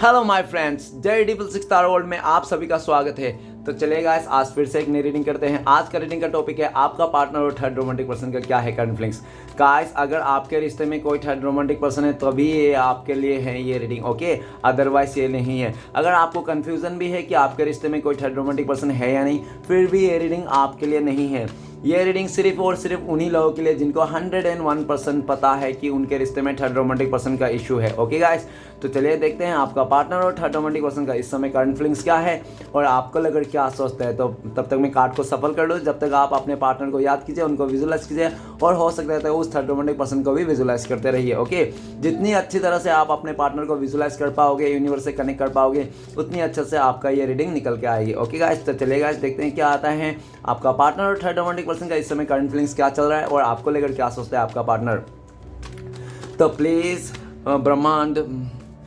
Hello my friends, जय डीपल six star world में आप सभी का स्वागत है। तो चलिए गाइस, आज फिर से एक नई रीडिंग करते हैं। आज का रीडिंग का टॉपिक है आपका पार्टनर और थर्ड रोमांटिक पर्सन का क्या है करंट फीलिंग्स। गाइस, अगर आपके रिश्ते में कोई थर्ड रोमांटिक पर्सन है तभी ये आपके लिए है ये रीडिंग, ओके। अदरवाइज ये नहीं है। अगर आपको कंफ्यूजन भी है कि आपके रिश्ते में कोई थर्ड रोमांटिक पर्सन है या नहीं, फिर भी ये रीडिंग आपके लिए नहीं है। ये रीडिंग सिर्फ और सिर्फ उन्हीं लोगों के लिए जिनको 101% पता है कि उनके रिश्ते में थर्ड रोमांटिक पर्सन का इशू है, ओके गाइस। तो चलिए देखते हैं आपका पार्टनर और थर्ड रोमांटिक पर्सन का इस समय करंट फीलिंग्स क्या है और आपको लेकर क्या सोचता है। तो तब तक मैं कार्ड को सफल कर लूँ, जब तक आप अपने पार्टनर को याद कीजिए, उनको विजुलाइज कीजिए और हो सकता है तो उस थर्ड रोमांटिक पर्सन को भी विजुलाइज करते रहिए, ओके। जितनी अच्छी तरह से आप अपने पार्टनर को विजुलाइज कर पाओगे, यूनिवर्स से कनेक्ट कर पाओगे, उतनी अच्छे से आपका ये रीडिंग निकल के आएगी, ओके गाइस। तो चलिए गाइस, देखते हैं क्या आता है आपका पार्टनर और थर्ड रोमांटिक पर्सन का इस समय करंट फीलिंग्स क्या चल रहा है और आपको लेकर क्या सोचता है आपका पार्टनर। तो प्लीज़ ब्रह्मांड,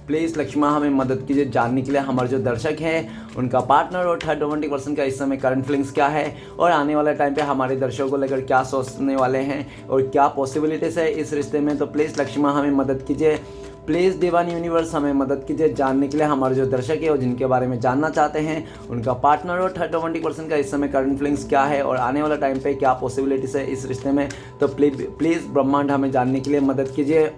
प्लीज़ लक्ष्मा हमें मदद कीजिए जानने के लिए हमारे जो दर्शक हैं उनका पार्टनर और थर्ड रोमांटिक पर्सन का इस समय करंट फीलिंग्स क्या है और आने वाले टाइम पे हमारे दर्शकों को लेकर क्या सोचने वाले हैं और क्या पॉसिबिलिटीज़ है इस रिश्ते में। तो प्लीज़ लक्ष्मा हमें मदद कीजिए, प्लीज़ डिवाइन यूनिवर्स हमें मदद कीजिए जानने के लिए हमारे जो दर्शक है और जिनके बारे में जानना चाहते हैं उनका पार्टनर और थर्ड रोमांटिक पर्सन का इस समय करंट फीलिंग्स क्या है और आने वाला टाइम पे क्या पॉसिबिलिटीज़ है इस रिश्ते में। तो प्लीज़ ब्रह्मांड हमें जानने के लिए मदद कीजिए।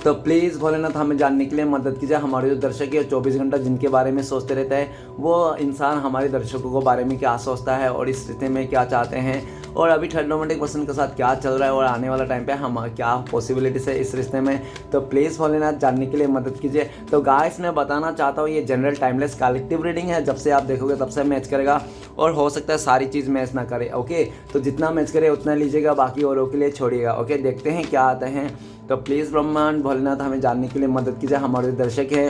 तो प्लीज़ भोलेनाथ हमें जानने के लिए मदद कीजिए। हमारे जो दर्शक है 24 घंटा जिनके बारे में सोचते रहता है वो इंसान हमारे दर्शकों के बारे में क्या सोचता है और इस रिश्ते में क्या चाहते हैं और अभी थर्ड रोमांटिक पर्सन के साथ क्या चल रहा है और आने वाला टाइम पे हम क्या पॉसिबिलिटीज़ है इस रिश्ते में। तो प्लीज़ भोलेनाथ जानने के लिए मदद कीजिए। तो गाइस, मैं बताना चाहता हूँ ये जनरल टाइमलेस कलेक्टिव रीडिंग है। जब से आप देखोगे तब से मैच करेगा और हो सकता है सारी चीज़ मैच ना करे, ओके। तो जितना मैच करे उतना लीजिएगा, बाकी औरों के लिए छोड़िएगा, ओके। देखते हैं क्या आता है। तो प्लीज़ ब्रह्मांड भोलेनाथ हमें जानने के लिए मदद कीजिए। हमारे दर्शक है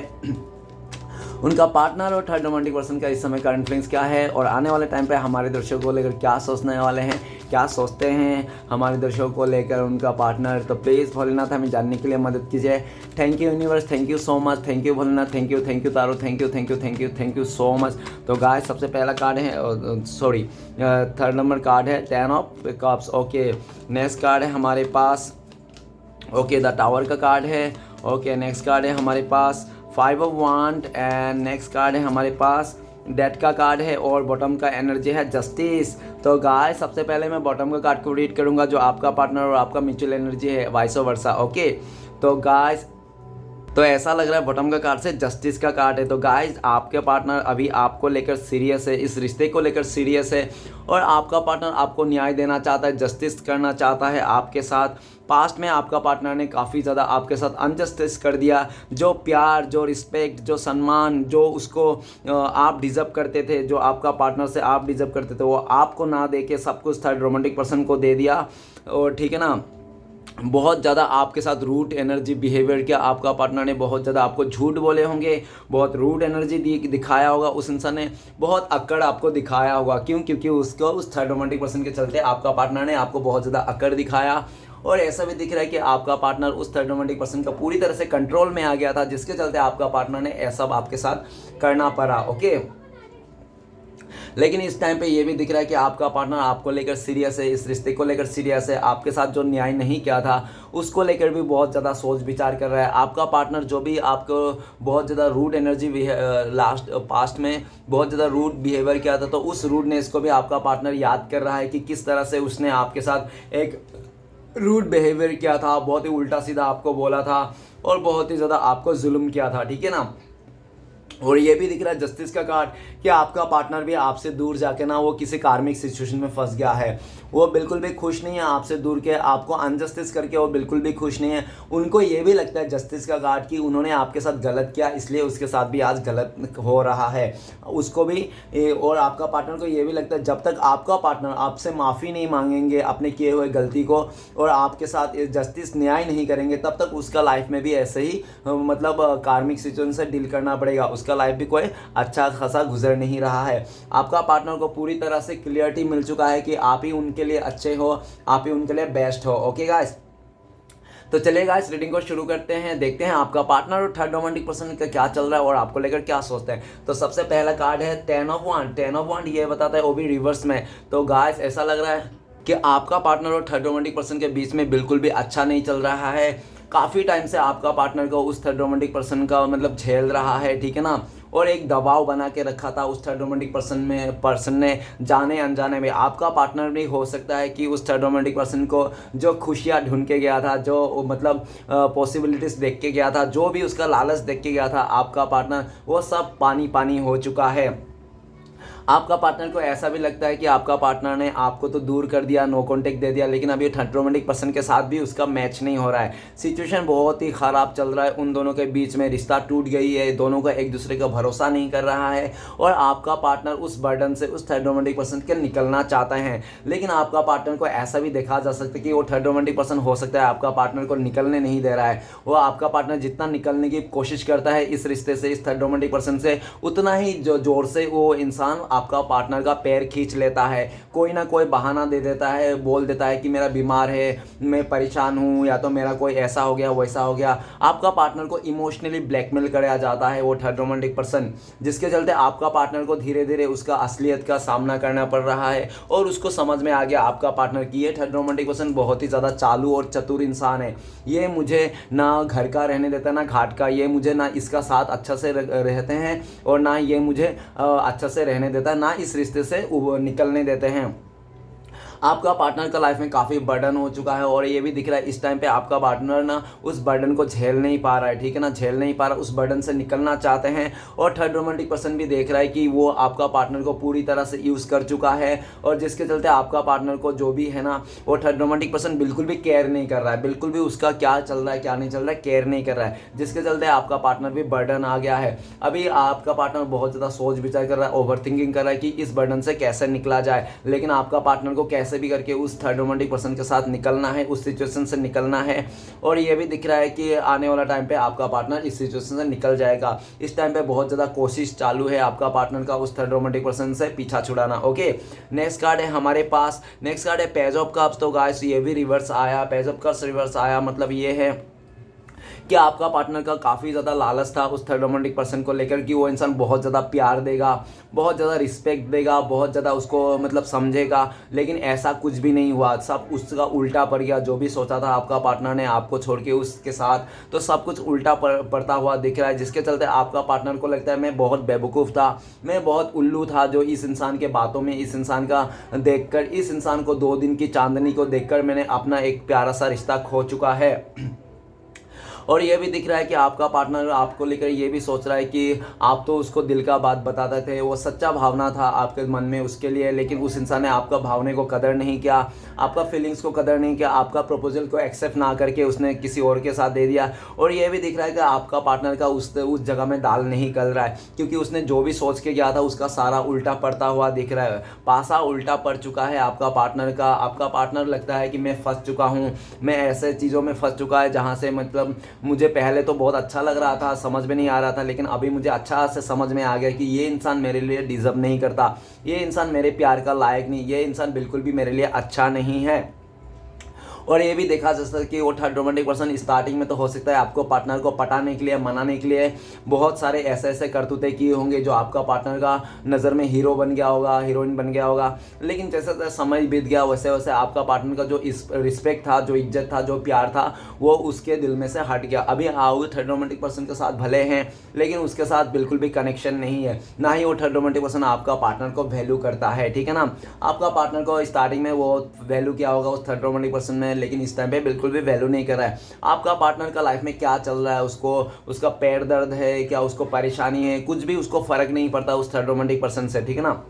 उनका पार्टनर और थर्ड रोमांटिक पर्सन का इस समय करंट फीलिंग्स क्या है और आने वाले टाइम पे हमारे दर्शकों को लेकर क्या सोचने वाले हैं, क्या सोचते हैं हमारे दर्शकों को लेकर उनका पार्टनर। तो प्लीज़ भोलेनाथ हमें जानने के लिए मदद कीजिए। Thank you universe, thank you so much, thank you Bholenath, thank you taro, thank you so much. तो गाइस, सबसे पहला कार्ड है थर्ड नंबर कार्ड है 10 of cups, okay. Next card है हमारे पास, ओके, द टावर का कार्ड है, ओके। नेक्स्ट कार्ड है हमारे पास 5 ऑफ वांड एंड नेक्स्ट कार्ड है हमारे पास डेथ का कार्ड है और बॉटम का एनर्जी है जस्टिस। तो गाइस, सबसे पहले मैं बॉटम का कार्ड को रीड करूंगा जो आपका पार्टनर और आपका म्यूचुअल एनर्जी है, वाइस वर्सा, ओके। तो गाइस, तो ऐसा लग रहा है बॉटम का कार्ड से जस्टिस का कार्ड है। तो गाइस, आपके पार्टनर अभी आपको लेकर सीरियस है, इस रिश्ते को लेकर सीरियस है और आपका पार्टनर आपको न्याय देना चाहता है, जस्टिस करना चाहता है आपके साथ। पास्ट में आपका पार्टनर ने काफ़ी ज़्यादा आपके साथ अनजस्टिस कर दिया। जो प्यार, जो रिस्पेक्ट, जो सम्मान जो उसको आप डिज़र्व करते थे, जो आपका पार्टनर से आप डिज़र्व करते थे, वो आपको ना दे के सब कुछ थर्ड रोमांटिक पर्सन को दे दिया। और ठीक है ना, बहुत ज़्यादा आपके साथ रूड एनर्जी बिहेवियर किया। आपका पार्टनर ने बहुत ज़्यादा आपको झूठ बोले होंगे, बहुत रूड एनर्जी दिखाया होगा। उस इंसान ने बहुत अक्कड़ आपको दिखाया होगा। क्यों? क्योंकि उसको उस थर्ड रोमांटिक पर्सन के चलते आपका पार्टनर ने आपको बहुत ज़्यादा अक्कड़ दिखाया और ऐसा भी दिख रहा है कि आपका पार्टनर उस थर्ड रोमांटिक पर्सन का पूरी तरह से कंट्रोल में आ गया था, जिसके चलते आपका पार्टनर ने ऐसा आपके साथ करना पड़ा, ओके। लेकिन इस टाइम पे ये भी दिख रहा है कि आपका पार्टनर आपको लेकर सीरियस है, इस रिश्ते को लेकर सीरियस है। आपके साथ जो न्याय नहीं किया था उसको लेकर भी बहुत ज़्यादा सोच विचार कर रहा है। आपका पार्टनर जो भी आपको बहुत ज़्यादा रूड एनर्जी पास्ट में बहुत ज़्यादा रूड बिहेवियर किया था, तो उस रूडनेस को भी आपका पार्टनर याद कर रहा है कि किस तरह से उसने आपके साथ एक रूड बिहेवियर किया था, बहुत ही उल्टा सीधा आपको बोला था और बहुत ही ज़्यादा आपको जुल्म किया था, ठीक है ना। और ये भी दिख रहा है जस्टिस का कार्ड कि आपका पार्टनर भी आपसे दूर जाके ना वो किसी कार्मिक सिचुएशन में फंस गया है। वो बिल्कुल भी खुश नहीं है आपसे दूर के, आपको अनजस्टिस करके वो बिल्कुल भी खुश नहीं है। उनको ये भी लगता है जस्टिस का कार्ड कि उन्होंने आपके साथ गलत किया, इसलिए उसके साथ भी आज गलत हो रहा है उसको भी। और आपका पार्टनर को ये भी लगता है जब तक आपका पार्टनर आपसे माफ़ी नहीं मांगेंगे अपने किए हुए गलती को और आपके साथ जस्टिस न्याय नहीं करेंगे, तब तक उसका लाइफ में भी ऐसे ही मतलब कार्मिक सिचुएशन से डील करना पड़ेगा। उसका लाइफ भी कोई अच्छा खासा गुजर नहीं रहा है। आपका पार्टनर को पूरी तरह से क्लियरिटी मिल चुका है कि आप ही उनके लिए अच्छे हो, आप ही उनके लिए बेस्ट हो, ओके गाइस। तो चलिए गाइस, रीडिंग को शुरू करते हैं। देखते हैं आपका पार्टनर और थर्ड रोमांटिक पर्सन का क्या चल रहा है और आपको लेकर क्या सोचते हैं। तो सबसे पहला कार्ड है 10 ऑफ वांड। 10 ऑफ वांड ये बताता है, वो भी रिवर्स में। तो गाइस, ऐसा लग रहा है कि आपका पार्टनर और थर्ड रोमांटिक पर्सन के बीच में बिल्कुल भी अच्छा नहीं चल रहा है। काफ़ी टाइम से आपका पार्टनर को उस थर्ड रोमांटिक पर्सन का मतलब झेल रहा है, ठीक है ना, और एक दबाव बना के रखा था उस थर्ड रोमांटिक पर्सन ने जाने अनजाने में। आपका पार्टनर भी हो सकता है कि उस थर्ड रोमांटिक पर्सन को जो खुशियाँ ढूंढ के गया था, जो मतलब पॉसिबिलिटीज़ देख के गया था, जो भी उसका लालच देख के गया था आपका पार्टनर, वो सब पानी पानी हो चुका है। आपका पार्टनर को ऐसा भी लगता है कि आपका पार्टनर ने आपको तो दूर कर दिया, नो कॉन्टेक्ट दे दिया, लेकिन अभी थर्ड रोमांटिक पर्सन के साथ भी उसका मैच नहीं हो रहा है। सिचुएशन बहुत ही ख़राब चल रहा है, उन दोनों के बीच में रिश्ता टूट गई है, दोनों का एक दूसरे का भरोसा नहीं कर रहा है और आपका पार्टनर उस बर्डन से, उस थर्ड रोमांटिक पर्सन के निकलना चाहता है। लेकिन आपका पार्टनर को ऐसा भी देखा जा सकता है कि वो थर्ड रोमांटिक पर्सन हो सकता है आपका पार्टनर को निकलने नहीं दे रहा है। वो आपका पार्टनर जितना निकलने की कोशिश करता है इस रिश्ते से, इस थर्ड रोमांटिक पर्सन से, उतना ही जो जोर से वो इंसान आपका पार्टनर का पैर खींच लेता है। कोई ना कोई बहाना दे देता है, बोल देता है कि मेरा बीमार है, मैं परेशान हूँ, या तो मेरा कोई ऐसा हो गया वैसा हो गया। आपका पार्टनर को इमोशनली ब्लैकमेल किया जाता है वो थर्ड रोमांटिक पर्सन, जिसके चलते आपका पार्टनर को धीरे धीरे उसका असलियत का सामना करना पड़ रहा है और उसको समझ में आ गया आपका पार्टनर की ये थर्ड रोमांटिक पर्सन बहुत ही ज़्यादा चालू और चतुर इंसान है। ये मुझे ना घर का रहने देता ना घाट का, ये मुझे ना इसका साथ अच्छा से रहते हैं और ना ये मुझे अच्छा से रहने देता है, ना इस रिश्ते से निकलने देते हैं। आपका पार्टनर का लाइफ में काफ़ी बर्डन हो चुका है और ये भी दिख रहा है इस टाइम पे आपका पार्टनर ना उस बर्डन को झेल नहीं पा रहा है, ठीक है ना, झेल नहीं पा रहा, उस बर्डन से निकलना चाहते हैं। और थर्ड रोमांटिक पर्सन भी देख रहा है कि वो आपका पार्टनर को पूरी तरह से यूज़ कर चुका है और जिसके चलते आपका पार्टनर को जो भी है ना, वो थर्ड रोमांटिक पर्सन बिल्कुल भी केयर नहीं कर रहा है, बिल्कुल भी उसका क्या चल रहा है क्या नहीं चल रहा है केयर नहीं कर रहा है, जिसके चलते आपका पार्टनर भी बर्डन आ गया है। अभी आपका पार्टनर बहुत ज़्यादा सोच विचार कर रहा है, ओवर थिंकिंग कर रहा है कि इस बर्डन से कैसे निकला जाए, लेकिन आपका पार्टनर को कैसे भी करके उस थर्ड रोमांटिक पर्सन के साथ निकलना है, उस सिचुएशन से निकलना है। और ये भी दिख रहा है कि आने वाला टाइम पे आपका पार्टनर इस सिचुएशन से निकल जाएगा। इस टाइम पे बहुत ज़्यादा कोशिश चालू है आपका पार्टनर का उस थर्ड रोमांटिक पर्सन से पीछा छुड़ाना। ओके, नेक्स्ट कार्ड है हमारे पास, नेक्स्ट कार्ड है पेज ऑफ कप्स। तो गाइस ये भी रिवर्स आया, पेज ऑफ कप्स रिवर्स आया, मतलब ये है कि आपका पार्टनर का काफ़ी ज़्यादा लालच था उस थर्ड रोमांटिक पर्सन को लेकर कि वो इंसान बहुत ज़्यादा प्यार देगा, बहुत ज़्यादा रिस्पेक्ट देगा, बहुत ज़्यादा उसको मतलब समझेगा, लेकिन ऐसा कुछ भी नहीं हुआ, सब उसका उल्टा पड़ गया। जो भी सोचा था आपका पार्टनर ने आपको छोड़ के उसके साथ, तो सब कुछ उल्टा पड़ता हुआ दिख रहा है, जिसके चलते आपका पार्टनर को लगता है मैं बहुत बेवकूफ़ था, मैं बहुत उल्लू था जो इस इंसान के बातों में, इस इंसान का देखकर, इस इंसान को 2 दिन की चांदनी को देखकर मैंने अपना एक प्यारा सा रिश्ता खो चुका है। और ये भी दिख रहा है कि आपका पार्टनर आपको लेकर ये भी सोच रहा है कि आप तो उसको दिल का बात बताते थे, वो सच्चा भावना था आपके मन में उसके लिए, लेकिन उस इंसान ने आपका भावने को कदर नहीं किया, आपका फीलिंग्स को कदर नहीं किया, आपका प्रपोजल को एक्सेप्ट ना करके उसने किसी और के साथ दे दिया। और ये भी दिख रहा है कि आपका पार्टनर का उस जगह में दाल नहीं गल रहा है, क्योंकि उसने जो भी सोच के गया था उसका सारा उल्टा पड़ता हुआ दिख रहा है, पासा उल्टा पड़ चुका है आपका पार्टनर का। आपका पार्टनर लगता है कि मैं फंस चुका हूँ, मैं ऐसे चीज़ों में फंस चुका है जहाँ से मतलब मुझे पहले तो बहुत अच्छा लग रहा था, समझ में नहीं आ रहा था, लेकिन अभी मुझे अच्छा से समझ में आ गया कि ये इंसान मेरे लिए डिज़र्व नहीं करता, ये इंसान मेरे प्यार का लायक नहीं, ये इंसान बिल्कुल भी मेरे लिए अच्छा नहीं है। और ये भी देखा जा सकता है कि वो थर्ड रोमांटिक पर्सन स्टार्टिंग में तो हो सकता है आपको पार्टनर को पटाने के लिए, मनाने के लिए बहुत सारे ऐसे ऐसे करतूते किए होंगे जो आपका पार्टनर का नज़र में हीरो बन गया होगा, हीरोइन बन गया होगा। लेकिन जैसे जैसे समय बीत गया वैसे वैसे आपका पार्टनर का जो रिस्पेक्ट था, जो इज्जत था, जो प्यार था, वो उसके दिल में से हट गया। अभी आओ थर्ड रोमांटिक पर्सन के साथ भले हैं, लेकिन उसके साथ बिल्कुल भी कनेक्शन नहीं है, ना ही वो थर्ड रोमांटिक पर्सन आपका पार्टनर को वैल्यू करता है, ठीक है ना। आपका पार्टनर को स्टार्टिंग में वो वैल्यू किया होगा उस थर्ड रोमांटिक पर्सन में, लेकिन इस टाइम पे बिल्कुल भी वैल्यू नहीं कर रहा है। आपका पार्टनर का लाइफ में क्या चल रहा है, उसको उसका पैर दर्द है क्या, उसको परेशानी है, कुछ भी उसको फर्क नहीं पड़ता उस थर्ड रोमांटिक पर्सन से, ठीक है ना।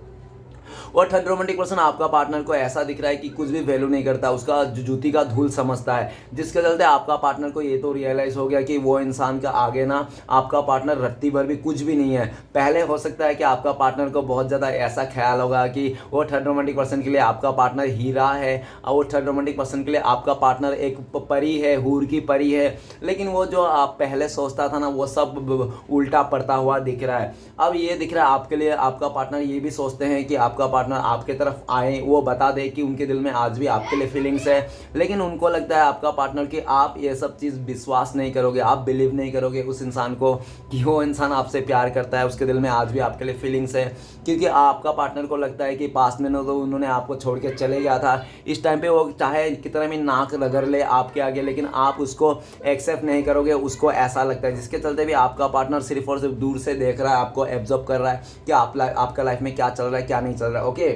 और थर्ड रोमांटिक पर्सन आपका पार्टनर को ऐसा दिख रहा है कि कुछ भी वैल्यू नहीं करता, उसका जूती का धूल समझता है, जिसके चलते आपका पार्टनर को ये तो रियलाइज़ हो गया कि वो इंसान का आगे ना आपका पार्टनर रत्ती भर भी कुछ भी नहीं है। पहले हो सकता है कि आपका पार्टनर को बहुत ज़्यादा ऐसा ख्याल होगा कि वो थर्ड रोमांटिक पर्सन के लिए आपका पार्टनर हीरा है और वो थर्ड रोमांटिक पर्सन के लिए आपका पार्टनर एक परी है, हूर की परी है, लेकिन वो जो आप पहले सोचता था ना वो सब उल्टा पड़ता हुआ दिख रहा है। अब ये दिख रहा है आपके लिए, आपका पार्टनर ये भी सोचते हैं कि आपका पार्टनर पार्टनर आपके तरफ आए, वो बता दे कि उनके दिल में आज भी आपके लिए फीलिंग्स है, लेकिन उनको लगता है आपका पार्टनर कि आप ये सब चीज़ विश्वास नहीं करोगे, आप बिलीव नहीं करोगे उस इंसान को कि वो इंसान आपसे प्यार करता है, उसके दिल में आज भी आपके लिए फीलिंग्स है। क्योंकि आपका पार्टनर को लगता है कि पास्ट में तो उन्होंने आपको छोड़ के चले गया था, इस टाइम पे वो चाहे कितना भी नाक रगड़ ले आपके आगे, लेकिन आप उसको एक्सेप्ट नहीं करोगे, उसको ऐसा लगता है, जिसके चलते भी आपका पार्टनर सिर्फ और सिर्फ दूर से देख रहा है, आपको एब्जॉर्ब कर रहा है कि आपका लाइफ में क्या चल रहा है क्या नहीं चल रहा है। ओके,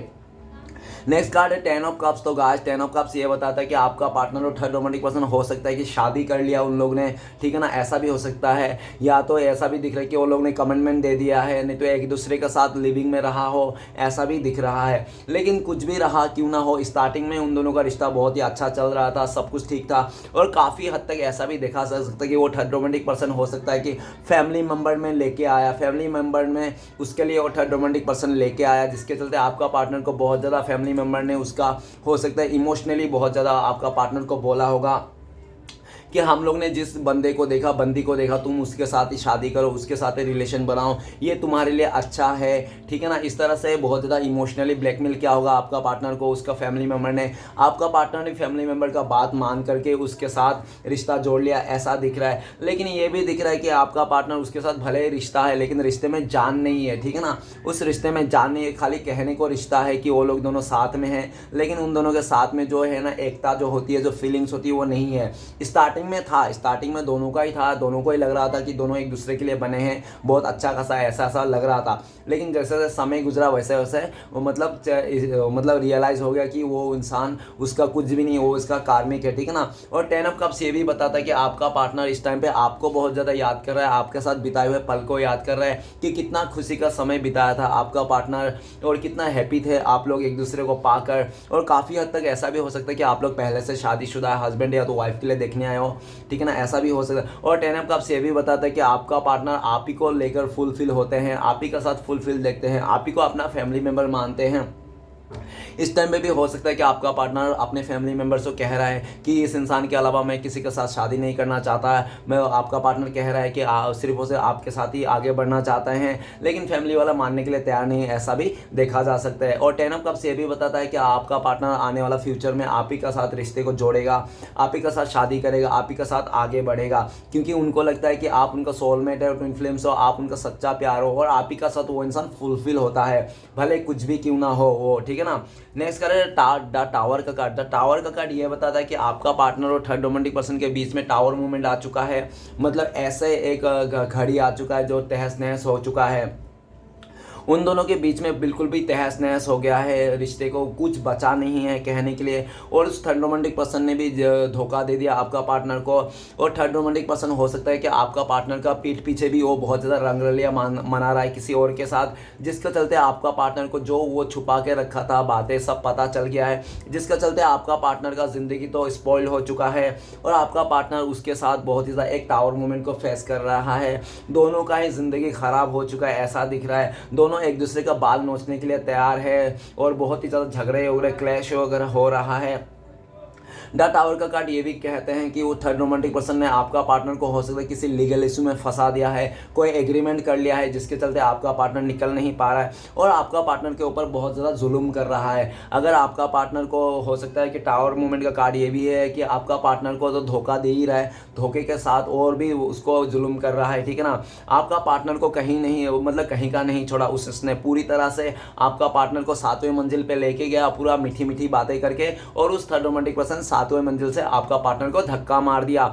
नेक्स्ट कार्ड है 10 ऑफ कप्स। तो गाइस 10 ऑफ कप्स ये बताता है कि आपका पार्टनर और थर्ड रोमांटिक पर्सन हो सकता है कि शादी कर लिया उन लोग ने, ठीक है ना, ऐसा भी हो सकता है, या तो ऐसा भी दिख रहा है कि वो लोग ने कमिटमेंट दे दिया है, नहीं तो एक दूसरे के साथ लिविंग में रहा हो, ऐसा भी दिख रहा है। लेकिन कुछ भी रहा क्यों ना हो, स्टार्टिंग में उन दोनों का रिश्ता बहुत ही अच्छा चल रहा था, सब कुछ ठीक था, और काफ़ी हद तक ऐसा भी देखा जा सकता है कि वो थर्ड रोमांटिक पर्सन हो सकता है कि फैमिली मेम्बर में लेके आया, फैमिली मेम्बर में उसके लिए वो थर्ड रोमांटिक पर्सन लेके आया, जिसके चलते आपका पार्टनर को बहुत ज़्यादा फैमिली मेम्बर ने उसका हो सकता है इमोशनली बहुत ज़्यादा आपका पार्टनर को बोला होगा कि हम लोग ने जिस बंदी को देखा तुम उसके साथ ही शादी करो, उसके साथ ही रिलेशन बनाओ, ये तुम्हारे लिए अच्छा है, ठीक है ना। इस तरह से बहुत ज़्यादा इमोशनली ब्लैकमेल किया होगा आपका पार्टनर को उसका फैमिली मेम्बर ने, आपका पार्टनर ने फैमिली मेम्बर का बात मान करके उसके साथ रिश्ता जोड़ लिया, ऐसा दिख रहा है। लेकिन ये भी दिख रहा है कि आपका पार्टनर उसके साथ भले ही रिश्ता है, लेकिन रिश्ते में जान नहीं है, ठीक है ना, उस रिश्ते में जान नहीं है, खाली कहने को रिश्ता है कि वो लोग दोनों साथ में हैं, लेकिन उन दोनों के साथ में जो है ना एकता जो होती है, जो फीलिंग्स होती है वो नहीं है। स्टार्टिंग में दोनों का ही था, दोनों को ही लग रहा था कि दोनों एक दूसरे के लिए बने हैं, बहुत अच्छा खासा ऐसा लग रहा था। लेकिन जैसे जैसे समय गुजरा वैसे वैसे वो मतलब रियलाइज़ हो गया कि वो इंसान उसका कुछ भी नहीं, वो उसका कार्मिक है, ठीक है ना। और 10 ऑफ कप्स ये भी बताता है कि आपका पार्टनर इस टाइम पे आपको बहुत ज़्यादा याद कर रहा है, आपके साथ बिताए हुए पल को याद कर रहा है कि कितना खुशी का समय बिताया था आपका पार्टनर, और कितना हैप्पी थे आप लोग एक दूसरे को पाकर। और काफ़ी हद तक ऐसा भी हो सकता है कि आप लोग पहले से शादीशुदा हस्बैंड या तो वाइफ के लिए देखने आए हो, ठीक है ना, ऐसा भी हो सकता है। और 10 ऑफ कप्स ये भी बताता है कि आपका पार्टनर आप ही को लेकर फुलफिल होते हैं, आप ही का साथ फुलफिल देखते हैं, आप ही को अपना फैमिली मेम्बर मानते हैं। इस टाइम पे भी हो सकता है कि आपका पार्टनर अपने फैमिली मेम्बर्स को कह रहा है कि इस इंसान के अलावा मैं किसी के साथ शादी नहीं करना चाहता है, मैं आपका पार्टनर कह रहा है कि सिर्फ और सिर्फ आपके साथ ही आगे बढ़ना चाहते हैं, लेकिन फैमिली वाला मानने के लिए तैयार नहीं है, ऐसा भी देखा जा सकता है। और 10 ऑफ कप्स ये भी बताता है कि आपका पार्टनर आने वाला फ्यूचर में आप ही का साथ रिश्ते को जोड़ेगा, आप ही का साथ शादी करेगा, आप ही का साथ आगे बढ़ेगा, क्योंकि उनको लगता है कि आप उनका सोलमेट है, ट्विन फ्लेम्स हो, आप उनका सच्चा प्यार हो, और आप ही का साथ वो इंसान फुलफिल होता है, भले कुछ भी क्यों ना हो वो, ठीक है ना। नेक्स्ट कार्ड है द टावर का कार्ड। द टावर का कार्ड ये बताता है कि आपका पार्टनर और थर्ड रोमांटिक पर्सन के बीच में टावर मूवमेंट आ चुका है, मतलब ऐसे एक घड़ी आ चुका है जो तहस नहस हो चुका है, उन दोनों के बीच में बिल्कुल भी तहस नहस हो गया है, रिश्ते को कुछ बचा नहीं है कहने के लिए। और उस थर्ड रोमांटिक पर्सन ने भी धोखा दे दिया आपका पार्टनर को, और थर्ड रोमांटिक पर्सन हो सकता है कि आपका पार्टनर का पीठ पीछे भी वो बहुत ज़्यादा रंगरलिया मना रहा है किसी और के साथ, जिसके चलते आपका पार्टनर को जो वो छुपा के रखा था बातें सब पता चल गया है, जिसके चलते आपका पार्टनर का ज़िंदगी तो स्पॉइल हो चुका है, और आपका पार्टनर उसके साथ बहुत ही ज़्यादा एक टावर मूवमेंट को फेस कर रहा है, दोनों का ही ज़िंदगी ख़राब हो चुका है, ऐसा दिख रहा है। दोनों एक दूसरे का बाल नोचने के लिए तैयार है, और बहुत ही ज़्यादा झगड़े वगैरह क्लैश वगैरह हो रहा है। द टावर का कार्ड ये भी कहते हैं कि वो थर्ड रोमांटिक पर्सन ने आपका पार्टनर को हो सकता है किसी लीगल इशू में फंसा दिया है, कोई एग्रीमेंट कर लिया है, जिसके चलते आपका पार्टनर निकल नहीं पा रहा है, और आपका पार्टनर के ऊपर बहुत ज़्यादा जुल्म कर रहा है। अगर आपका पार्टनर को हो सकता है कि टावर मूवमेंट का कार्ड ये भी है कि आपका पार्टनर को तो धोखा दे ही रहा है, धोखे के साथ और भी उसको जुल्म कर रहा है, ठीक है ना। आपका पार्टनर को कहीं नहीं, मतलब कहीं का नहीं छोड़ा, उसने पूरी तरह से आपका पार्टनर को 7वें मंजिल पे लेके गया, पूरा मीठी मीठी बातें करके, और उस थर्ड रोमांटिक पर्सन 7वें मंजिल से आपका पार्टनर को धक्का मार दिया,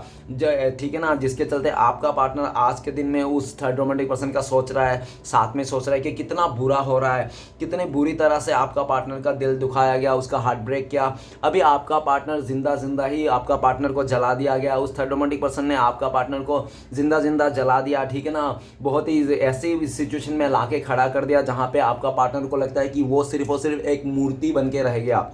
ठीक है ना, जिसके चलते आपका पार्टनर आज के दिन में उस थर्ड रोमांटिक पर्सन का सोच रहा है, साथ में सोच रहा है कि कितना बुरा हो रहा है, कितने बुरी तरह से आपका पार्टनर का दिल दुखाया गया, उसका हार्ट ब्रेक किया। अभी आपका पार्टनर जिंदा ही आपका पार्टनर को जला दिया गया, उस थर्ड रोमांटिक पर्सन ने आपका पार्टनर को जिंदा जला दिया, ठीक है ना। बहुत ही ऐसी सिचुएशन में लाके खड़ा कर दिया जहाँ पे आपका पार्टनर को लगता है कि वो सिर्फ और सिर्फ एक मूर्ति बन के रह गया।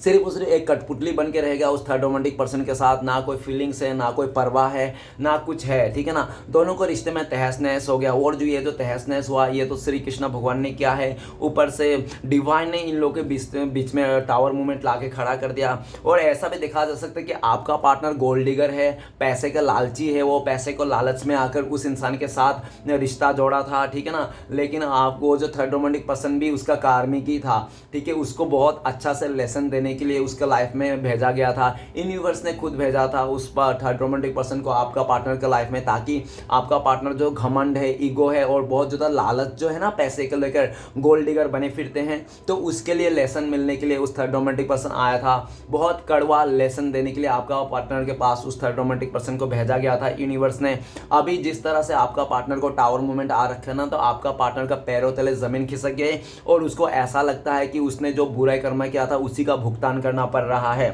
सिर्फ और सिर्फ एक कठपुतली बन के रह गया उस थर्ड रोमांटिक पर्सन के साथ। ना कोई फीलिंग्स है, ना कोई परवाह है, ना कुछ है, ठीक है ना। दोनों को रिश्ते में तहस नहस हो गया। और जो ये जो तहस नहस हुआ, ये तो श्री कृष्ण भगवान ने किया है, ऊपर से डिवाइन ने इन लोगों के बीच में टावर मूवमेंट ला के खड़ा कर दिया। और ऐसा भी देखा जा सकता है कि आपका पार्टनर गोल्ड डिगर है, पैसे का लालची है, वो पैसे को लालच में आकर उस इंसान के साथ रिश्ता जोड़ा था, ठीक है ना। लेकिन आपको जो थर्ड रोमांटिक पर्सन भी उसका कार्मिक ही था, ठीक है। उसको बहुत अच्छा से लेसन देने के लिए उसका लाइफ में भेजा गया था। यूनिवर्स ने खुद भेजा था उस थर्ड रोमांटिक पर्सन को आपका पार्टनर के लाइफ में, ताकि आपका पार्टनर जो घमंड है, ईगो है और बहुत ज़्यादा लालच जो है ना, पैसे को लेकर गोल्ड डिगर बने फिरते हैं, तो उसके लिए लेसन मिलने के लिए उस थर्ड रोमांटिक पर्सन आया था। बहुत कड़वा लेसन देने के लिए आपका पार्टनर के पास उस थर्ड रोमांटिक पर्सन को भेजा गया था यूनिवर्स ने। अभी जिस तरह से आपका पार्टनर को टावर मूवमेंट आ रखा है ना, तो आपका पार्टनर का पैरों तले ज़मीन खिसक गई और उसको ऐसा लगता है कि उसने जो बुरा कर्म किया था उसी का भुगतान करना पड़ रहा है।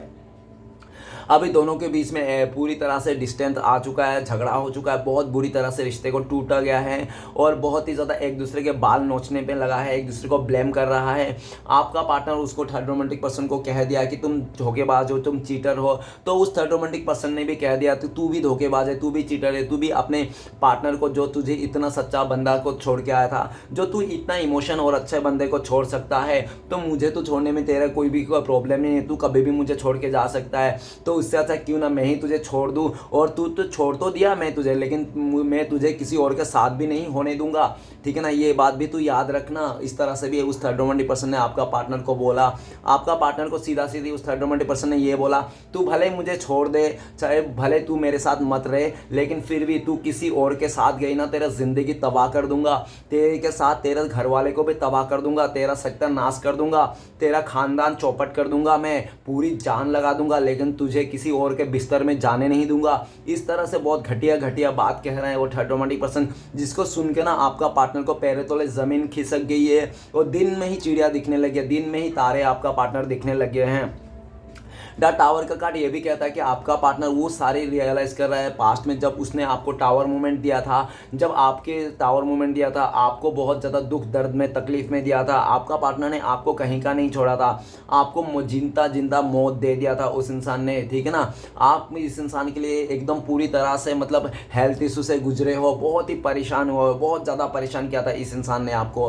अभी दोनों के बीच में पूरी तरह से डिस्टेंस आ चुका है, झगड़ा हो चुका है, बहुत बुरी तरह से रिश्ते को टूटा गया है और बहुत ही ज़्यादा एक दूसरे के बाल नोचने पे लगा है, एक दूसरे को ब्लेम कर रहा है। आपका पार्टनर उसको थर्ड रोमांटिक पर्सन को कह दिया कि तुम धोखेबाज हो, तुम चीटर हो, तो उस थर्ड रोमांटिक पर्सन ने भी कह दिया तो तू भी धोखेबाज है, तू भी चीटर है, तू भी अपने पार्टनर को, जो तुझे इतना सच्चा बंदा को छोड़ के आया था, जो तू इतना इमोशन और अच्छे बंदे को छोड़ सकता है, तो मुझे तो छोड़ने में तेरा कोई भी प्रॉब्लम नहीं है, तू कभी भी मुझे छोड़ के जा सकता है। तो उससे अच्छा क्यों ना मैं ही तुझे छोड़ दूं, और तू तो छोड़ तो दिया मैं तुझे, लेकिन मैं तुझे किसी और के साथ भी नहीं होने दूंगा, ठीक है ना। ये बात भी तू याद रखना। इस तरह से भी उस थर्ड रोमांटिक पर्सन ने आपका पार्टनर को बोला। आपका पार्टनर को सीधा सीधी उस थर्ड रोमांटिक पर्सन ने ये बोला, तू भले मुझे छोड़ दे, चाहे भले तू मेरे साथ मत रहे, लेकिन फिर भी तू किसी और के साथ गई ना, तेरा जिंदगी तबाह कर दूंगा, तेरे के साथ तेरे घर वाले को भी तबाह कर दूंगा, तेरा सत्यानाश कर दूंगा, तेरा खानदान चौपट कर दूंगा, मैं पूरी जान लगा दूंगा, लेकिन तुझे किसी और के बिस्तर में जाने नहीं दूंगा। इस तरह से बहुत घटिया घटिया बात कह रहे हैं वो थर्ड रोमांटिक पर्सन, जिसको सुन के ना आपका पार्टनर को पैरों तले जमीन खिसक गई है और दिन में ही चिड़िया दिखने लगी है, दिन में ही तारे आपका पार्टनर दिखने लगे हैं। द टावर का कार्ड ये भी कहता है कि आपका पार्टनर वो सारे रियलाइज़ कर रहा है पास्ट में, जब उसने आपको टावर मूवमेंट दिया था, जब आपके टावर मूवमेंट दिया था, आपको बहुत ज़्यादा दुख दर्द में तकलीफ में दिया था, आपका पार्टनर ने आपको कहीं का नहीं छोड़ा था, आपको जिंदा जिंदा मौत दे दिया था उस इंसान ने, ठीक है ना। आप इस इंसान के लिए एकदम पूरी तरह से मतलब हेल्थ इशू से गुजरे हो, बहुत ही परेशान हो, बहुत ज़्यादा परेशान किया था इस इंसान ने आपको,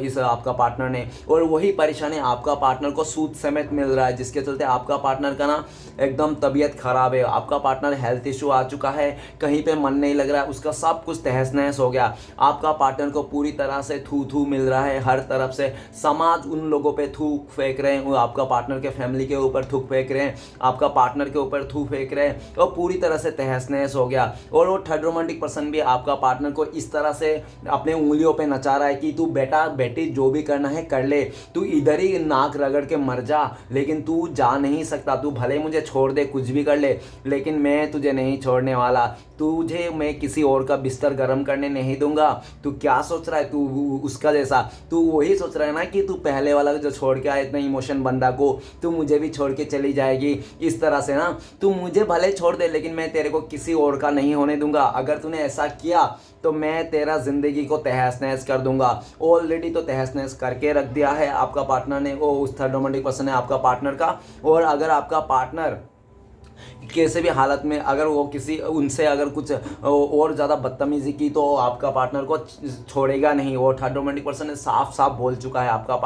इस आपका पार्टनर ने। और वही परेशानी आपका पार्टनर को सूद समेत मिल रहा है, जिसके चलते आपका पार्टनर का ना एकदम तबीयत खराब है। आपका पार्टनर हेल्थ इशू आ चुका है, कहीं पे मन नहीं लग रहा है, उसका सब कुछ तहस नहस हो गया। आपका पार्टनर को पूरी तरह से थू थू मिल रहा है, हर तरफ से समाज उन लोगों पे थू फेंक रहे हैं, वो आपका पार्टनर के फैमिली के ऊपर थूक फेंक रहे हैं, आपका पार्टनर के ऊपर थू फेंक रहे हैं, और पूरी तरह से तहस नहस हो गया। और वो थर्ड रोमांटिक पर्सन भी आपका पार्टनर को इस तरह से अपने उंगलियों पे नचा रहा है कि तू बेटा बेटी जो भी करना है कर ले, तू इधर ही नाक रगड़ के मर जा, लेकिन तू जा नहीं सकता, तू भले मुझे छोड़ दे, कुछ भी कर ले, लेकिन मैं तुझे नहीं छोड़ने वाला, तुझे मैं किसी और का बिस्तर गर्म करने नहीं दूंगा। तू क्या सोच रहा है, तू उसका जैसा, तू वही सोच रहा है ना कि तू पहले वाला जो छोड़ के आया इतना इमोशन बंदा को, तू मुझे भी छोड़ के चली जाएगी इस तरह से ना। तू मुझे भले छोड़ दे, लेकिन मैं तेरे को किसी और का नहीं होने दूंगा। अगर तूने ऐसा किया तो मैं तेरा ज़िंदगी को तहस नहस कर दूंगा। ऑलरेडी तो तहस नहस करके रख दिया है आपका पार्टनर ने, वो उस थर्ड रोमांटिक पर्सन ने आपका पार्टनर का। और अगर आपका पार्टनर कैसे भी हालत में अगर वो किसी उनसे अगर कुछ और ज़्यादा बदतमीज़ी की, तो आपका पार्टनर को छोड़ेगा नहीं। वो थर्ड रोमांटिक पर्सन ने साफ साफ बोल चुका है आपका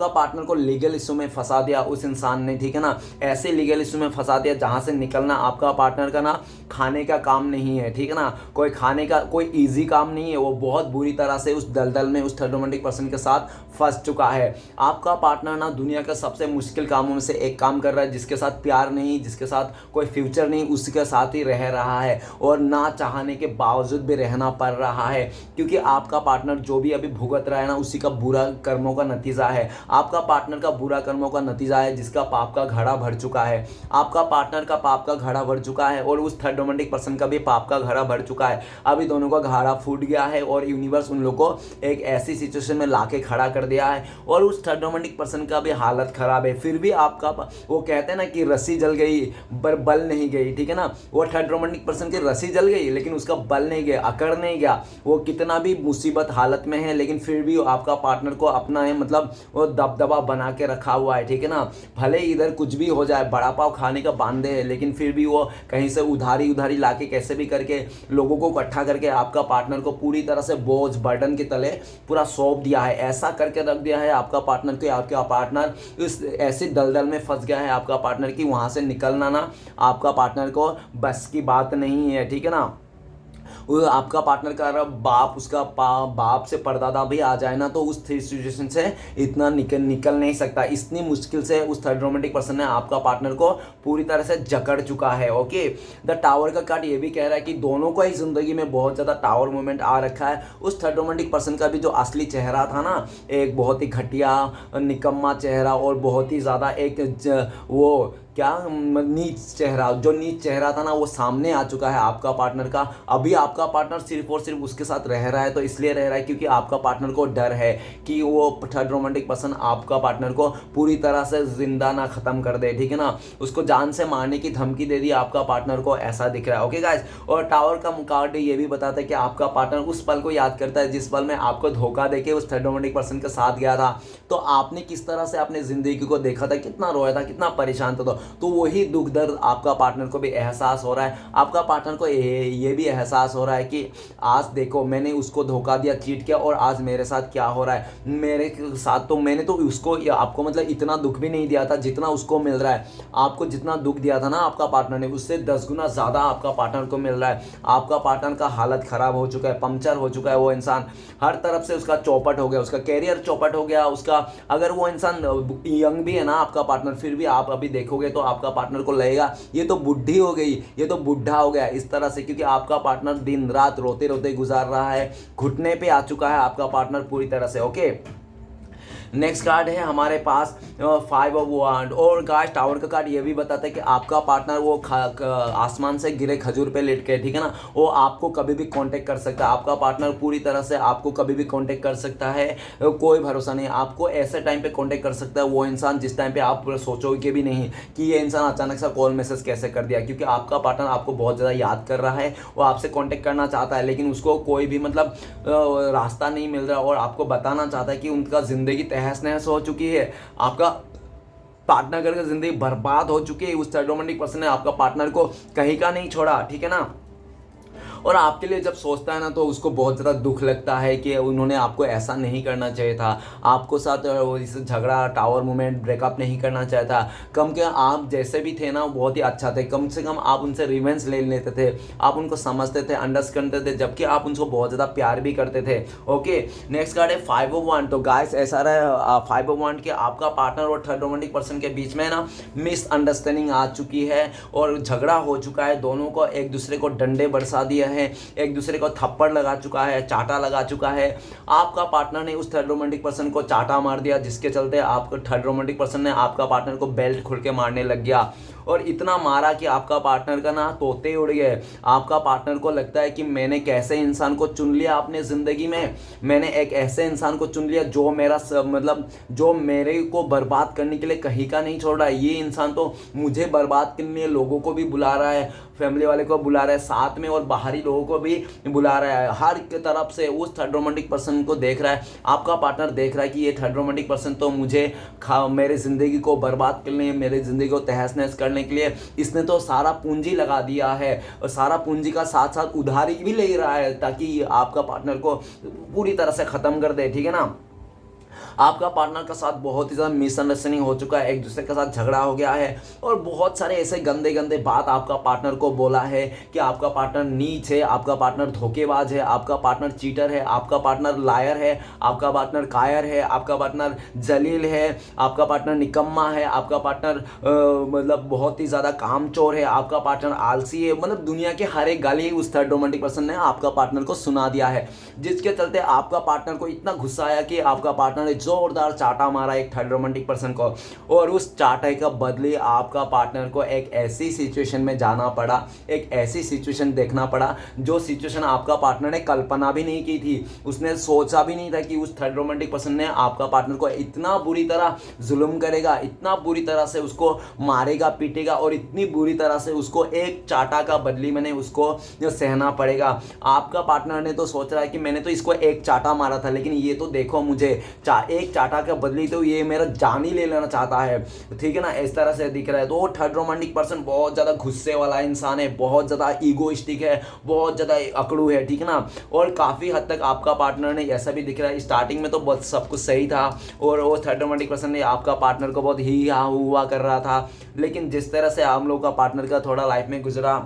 पार्टनर को लीगल इशू में फंसा दिया उस इंसान ने, ठीक है ना। ऐसे लीगल इशू में फंसा दिया जहाँ से निकलना आपका पार्टनर का ना खाने का काम नहीं है, ठीक है ना। कोई खाने का कोई ईजी काम नहीं है। वो बहुत बुरी तरह से उस दलदल में उस थर्ड रोमांटिक पर्सन के साथ फंस चुका है। आपका पार्टनर ना दुनिया का सबसे मुश्किल कामों में से एक काम कर रहा है, जिसके साथ प्यार नहीं, जिसके साथ कोई फ्यूचर नहीं, उसके साथ ही रह रहा है, और ना चाहने के बावजूद भी रहना पड़ रहा है, क्योंकि आपका पार्टनर जो भी अभी भुगत रहा है ना, उसी का बुरा कर्मों का नतीजा है। आपका पार्टनर का बुरा कर्मों का नतीजा है, जिसका पाप का घड़ा भर चुका है। आपका पार्टनर का पाप का घड़ा भर चुका है, और उस थर्ड रोमांटिक पर्सन का भी पाप का घड़ा भर चुका है। अभी दोनों का घड़ा फूट गया है, और यूनिवर्स उन लोगों को एक ऐसी सिचुएशन में लाके खड़ा कर दिया है, और उस थर्ड रोमांटिक पर्सन का भी हालत खराब है। फिर भी आपका वो कहते हैं ना कि रस्सी जल गई बल नहीं गई, ठीक है ना। वो थर्ड रोमांटिक पर्सन की रस्सी जल गई लेकिन उसका बल नहीं गया, अकड़ नहीं गया। वो कितना भी मुसीबत हालत में है लेकिन फिर भी आपका पार्टनर को अपना है मतलब वो दबदबा बना के रखा हुआ है, ठीक है ना। भले इधर कुछ भी हो जाए, बड़ा पाव खाने का बांधे है, लेकिन फिर भी वो कहीं से उधारी लाके कैसे भी करके लोगों को इकट्ठा करके आपका पार्टनर को पूरी तरह से बोझ बर्डन के तले पूरा सौंप दिया है, ऐसा करके रख दिया है आपका पार्टनर को। आपका पार्टनर इस ऐसी दलदल में फंस गया है आपका पार्टनर की वहां से निकलना ना आपका पार्टनर को बस की बात नहीं है, ठीक है ना। आपका पार्टनर का अगर बाप उसका बाप से परदादा भी आ जाए ना तो उस सिचुएशन से इतना निकल नहीं सकता। इतनी मुश्किल से उस थर्ड रोमांटिक पर्सन ने आपका पार्टनर को पूरी तरह से जकड़ चुका है। ओके, द टावर का कार्ड ये भी कह रहा है कि दोनों को ही जिंदगी में बहुत ज़्यादा टावर मोमेंट आ रखा है। उस थर्ड रोमांटिक पर्सन का भी जो असली चेहरा था ना, एक बहुत ही घटिया निकम्मा चेहरा और बहुत ही ज़्यादा एक वो क्या नीच चेहरा, जो नीच चेहरा था ना वो सामने आ चुका है आपका पार्टनर का। अभी आपका पार्टनर सिर्फ और सिर्फ उसके साथ रह रहा है तो इसलिए रह रहा है क्योंकि आपका पार्टनर को डर है कि वो थर्ड रोमांटिक पर्सन आपका पार्टनर को पूरी तरह से जिंदा ना खत्म कर दे, ठीक है ना। उसको जान से मारने की धमकी दे दी आपका पार्टनर को, ऐसा दिख रहा है। ओके गाइस, और टावर का कार्ड ये भी बताता है कि आपका पार्टनर उस पल को याद करता है जिस पल में आपको धोखा देके उस थर्ड रोमांटिक पर्सन के साथ गया था। तो आपने किस तरह से अपने जिंदगी को देखा था, कितना रोया था, कितना परेशान था, तो वही दुख दर्द आपका पार्टनर को भी एहसास हो रहा है। आपका पार्टनर को ये भी एहसास हो रहा है कि आज देखो मैंने उसको धोखा दिया, चीट किया और आज मेरे साथ क्या हो रहा है। मेरे साथ तो मैंने तो उसको आपको मतलब इतना दुख भी नहीं दिया था जितना उसको मिल रहा है। आपको जितना दुख दिया था ना आपका पार्टनर ने, उससे 10 गुना ज़्यादा आपका पार्टनर को मिल रहा है। आपका पार्टनर का हालत ख़राब हो चुका है, पंक्चर हो चुका है वो इंसान, हर तरफ से उसका चौपट हो गया, उसका कैरियर चौपट हो गया उसका। अगर वो इंसान यंग भी है ना आपका पार्टनर, फिर भी आप अभी देखोगे तो आपका पार्टनर को लगेगा ये तो बुढ़ी हो गई, ये तो बुढ़ा हो गया, इस तरह से, क्योंकि आपका पार्टनर दिन रात रोते रोते गुजार रहा है, घुटने पे आ चुका है आपका पार्टनर पूरी तरह से। ओके, नेक्स्ट कार्ड है हमारे पास 5 ऑफ वांड। और गाइस टावर का कार्ड ये भी बताता है कि आपका पार्टनर वो आसमान से गिरे खजूर पे लेट के, ठीक है ना, वो आपको कभी भी कांटेक्ट कर सकता है। आपका पार्टनर पूरी तरह से आपको कभी भी कांटेक्ट कर सकता है, कोई भरोसा नहीं। आपको ऐसे टाइम पे कांटेक्ट कर सकता है वो इंसान जिस टाइम पे आप सोचोगे भी नहीं कि ये इंसान अचानक सा कॉल मैसेज कैसे कर दिया, क्योंकि आपका पार्टनर आपको बहुत ज़्यादा याद कर रहा है, वो आपसे कॉन्टेक्ट करना चाहता है लेकिन उसको कोई भी मतलब रास्ता नहीं मिल रहा और आपको बताना चाहता है कि उनका ज़िंदगी तहस नहस हो चुकी है। आपका पार्टनर करके जिंदगी बर्बाद हो चुकी है। उस थर्ड रोमांटिक पर्सन ने आपका पार्टनर को कहीं का नहीं छोड़ा, ठीक है ना। और आपके लिए जब सोचता है ना तो उसको बहुत ज़्यादा दुख लगता है कि उन्होंने आपको ऐसा नहीं करना चाहिए था, आपको साथ इस झगड़ा टावर मोमेंट ब्रेकअप नहीं करना चाहिए था। कम के आप जैसे भी थे ना बहुत ही अच्छा थे, कम से कम आप उनसे रिवेंज ले लेते थे, आप उनको समझते थे, अंडरस्टैंड करते थे, जबकि आप उनको बहुत ज़्यादा प्यार भी करते थे। ओके, नेक्स्ट कार्ड है 5 ऑफ वांड। तो गाइस ऐसा रहा 5 ऑफ वांड कि आपका पार्टनर और थर्ड रोमांटिक पर्सन के बीच में ना मिसअंडरस्टैंडिंग आ चुकी है और झगड़ा हो चुका है। दोनों को एक दूसरे को डंडे बरसा दिए है, एक दूसरे को थप्पड़ लगा चुका है, चाटा लगा चुका है। आपका पार्टनर ने उस थर्ड रोमांटिक पर्सन को चाटा मार दिया जिसके चलते आपको थर्ड रोमांटिक पर्सन ने आपका पार्टनर को बेल्ट खोल के मारने लग गया और इतना मारा कि आपका पार्टनर का ना तोते उड़ गए। आपका पार्टनर को लगता है कि मैंने कैसे इंसान को चुन लिया अपने ज़िंदगी में, मैंने एक ऐसे इंसान को चुन लिया जो मेरा मतलब जो मेरे को बर्बाद करने के लिए कहीं का नहीं छोड़ रहा है। ये इंसान तो मुझे बर्बाद करने के लिए लोगों को भी बुला रहा है, फैमिली वाले को बुला रहा है साथ में और बाहरी लोगों को भी बुला रहा है। हर तरफ से उस थर्ड रोमांटिक पर्सन को देख रहा है। आपका पार्टनर देख रहा है कि ये थर्ड रोमांटिक पर्सन तो मुझे मेरे ज़िंदगी को बर्बाद करने, मेरे ज़िंदगी को तहस नहस करने के लिए इसने तो सारा पूंजी लगा दिया है और सारा पूंजी का साथ साथ उधारी भी ले रहा है ताकि आपका पार्टनर को पूरी तरह से ख़त्म कर दे, ठीक है ना। आपका पार्टनर के साथ बहुत ही ज़्यादा मिसअंडरस्टैंडिंग हो चुका है, एक दूसरे के साथ झगड़ा हो गया है और बहुत सारे ऐसे गंदे गंदे बात आपका पार्टनर को बोला है कि आपका पार्टनर नीच है, आपका पार्टनर धोखेबाज है, आपका पार्टनर चीटर है, आपका पार्टनर लायर है, आपका पार्टनर कायर है, आपका पार्टनर जलील है, आपका पार्टनर निकम्मा है, आपका पार्टनर मतलब बहुत ही ज़्यादा कामचोर है, आपका पार्टनर आलसी है। मतलब दुनिया के हर एक गाली उस थर्ड रोमांटिक पर्सन ने आपका पार्टनर को सुना दिया है, जिसके चलते आपका पार्टनर को इतना गुस्सा आया कि आपका पार्टनर पार्टनर ने जोरदार चाटा मारा एक थर्ड रोमांटिक पर्सन को, और उस चाटे का बदले आपका पार्टनर को एक ऐसी सिचुएशन में जाना पड़ा, एक ऐसी सिचुएशन देखना पड़ा जो सिचुएशन आपका पार्टनर ने कल्पना भी नहीं की थी। उसने सोचा भी नहीं था कि उस थर्ड रोमांटिक पर्सन ने आपका पार्टनर को इतना बुरी तरह जुल्म करेगा, इतना बुरी तरह से उसको मारेगा पीटेगा, और इतनी बुरी तरह से उसको एक चाटा का बदली मैंने उसको सहना पड़ेगा। आपका पार्टनर ने तो सोच रहा है कि मैंने तो इसको एक चाटा मारा था, लेकिन ये तो देखो मुझे एक चाटा का बदली तो ये मेरा जान ही ले लेना चाहता है, ठीक है ना, इस तरह से दिख रहा है। तो वो थर्ड रोमांटिक पर्सन बहुत ज़्यादा गुस्से वाला इंसान है, बहुत ज़्यादा ईगोइस्टिक है, बहुत ज़्यादा अकड़ू है, ठीक है ना। और काफ़ी हद तक आपका पार्टनर ने ऐसा भी दिख रहा है, स्टार्टिंग में तो बहुत सब कुछ सही था और वो थर्ड रोमांटिक पर्सन ने आपका पार्टनर को बहुत ही हा हुआ कर रहा था, लेकिन जिस तरह से हम लोग का पार्टनर का थोड़ा लाइफ में गुजरा,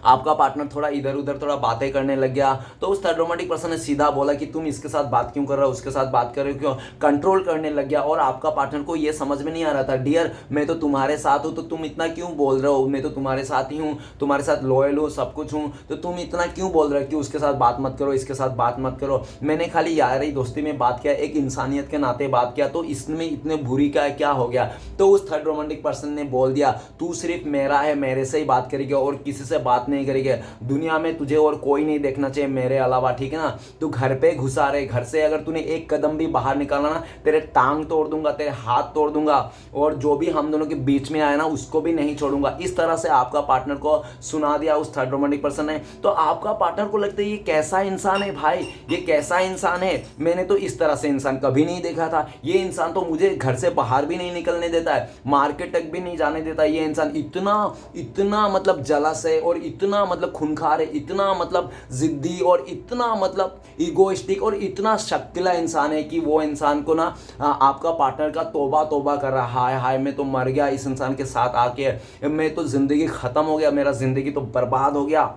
आपका पार्टनर थोड़ा इधर उधर थोड़ा बातें करने लग गया, तो उस थर्ड रोमांटिक पर्सन ने सीधा बोला कि तुम इसके साथ बात क्यों कर रहे हो, उसके साथ बात कर रहे हो क्यों, कंट्रोल करने लग गया। और आपका पार्टनर को ये समझ में नहीं आ रहा था, डियर मैं तो तुम्हारे साथ हूँ तो तुम इतना क्यों बोल रहे हो, मैं तो तुम्हारे साथ ही हूँ, तुम्हारे साथ लॉयल हूँ, सब कुछ हूँ, तो तुम इतना क्यों बोल रहे हो कि उसके साथ बात मत करो, इसके साथ बात मत करो। मैंने खाली यारी दोस्ती में बात किया, एक इंसानियत के नाते बात किया, तो इसमें इतने बुरी का क्या हो गया। तो उस थर्ड रोमांटिक पर्सन ने बोल दिया तू सिर्फ मेरा है, मेरे से ही बात करेगी और किसी से बात नहीं करेगी, दुनिया में तुझे और कोई नहीं देखना चाहिए मेरे अलावा, ठीक है ना। तू घर पे घुसा रहे, घर से अगर तूने एक कदम भी बाहर निकाला ना, तेरे टांग तोड़ दूंगा, तेरे हाथ तोड़ दूंगा, और जो भी हम दोनों के बीच में आया ना उसको भी नहीं छोड़ूंगा। इस तरह से आपका पार्टनर को सुना दिया उस थर्ड रोमांटिक पर्सन ने। तो आपका पार्टनर को लगता है ये कैसा इंसान है भाई, ये कैसा इंसान है, मैंने तो इस तरह से इंसान कभी नहीं देखा था, ये इंसान तो मुझे घर से बाहर भी नहीं निकलने देता है, मार्केट तक भी नहीं जाने देता, ये इंसान इतना इतना मतलब जलस है और इतना मतलब खूंखार है, इतना मतलब जिद्दी और इतना मतलब ईगोइस्टिक और इतना शक्तिला इंसान है कि वो इंसान को ना आपका पार्टनर का तौबा तौबा कर रहा है, हाय हाय मैं तो मर गया इस इंसान के साथ आके, मैं तो जिंदगी खत्म हो गया, मेरा जिंदगी तो बर्बाद हो गया।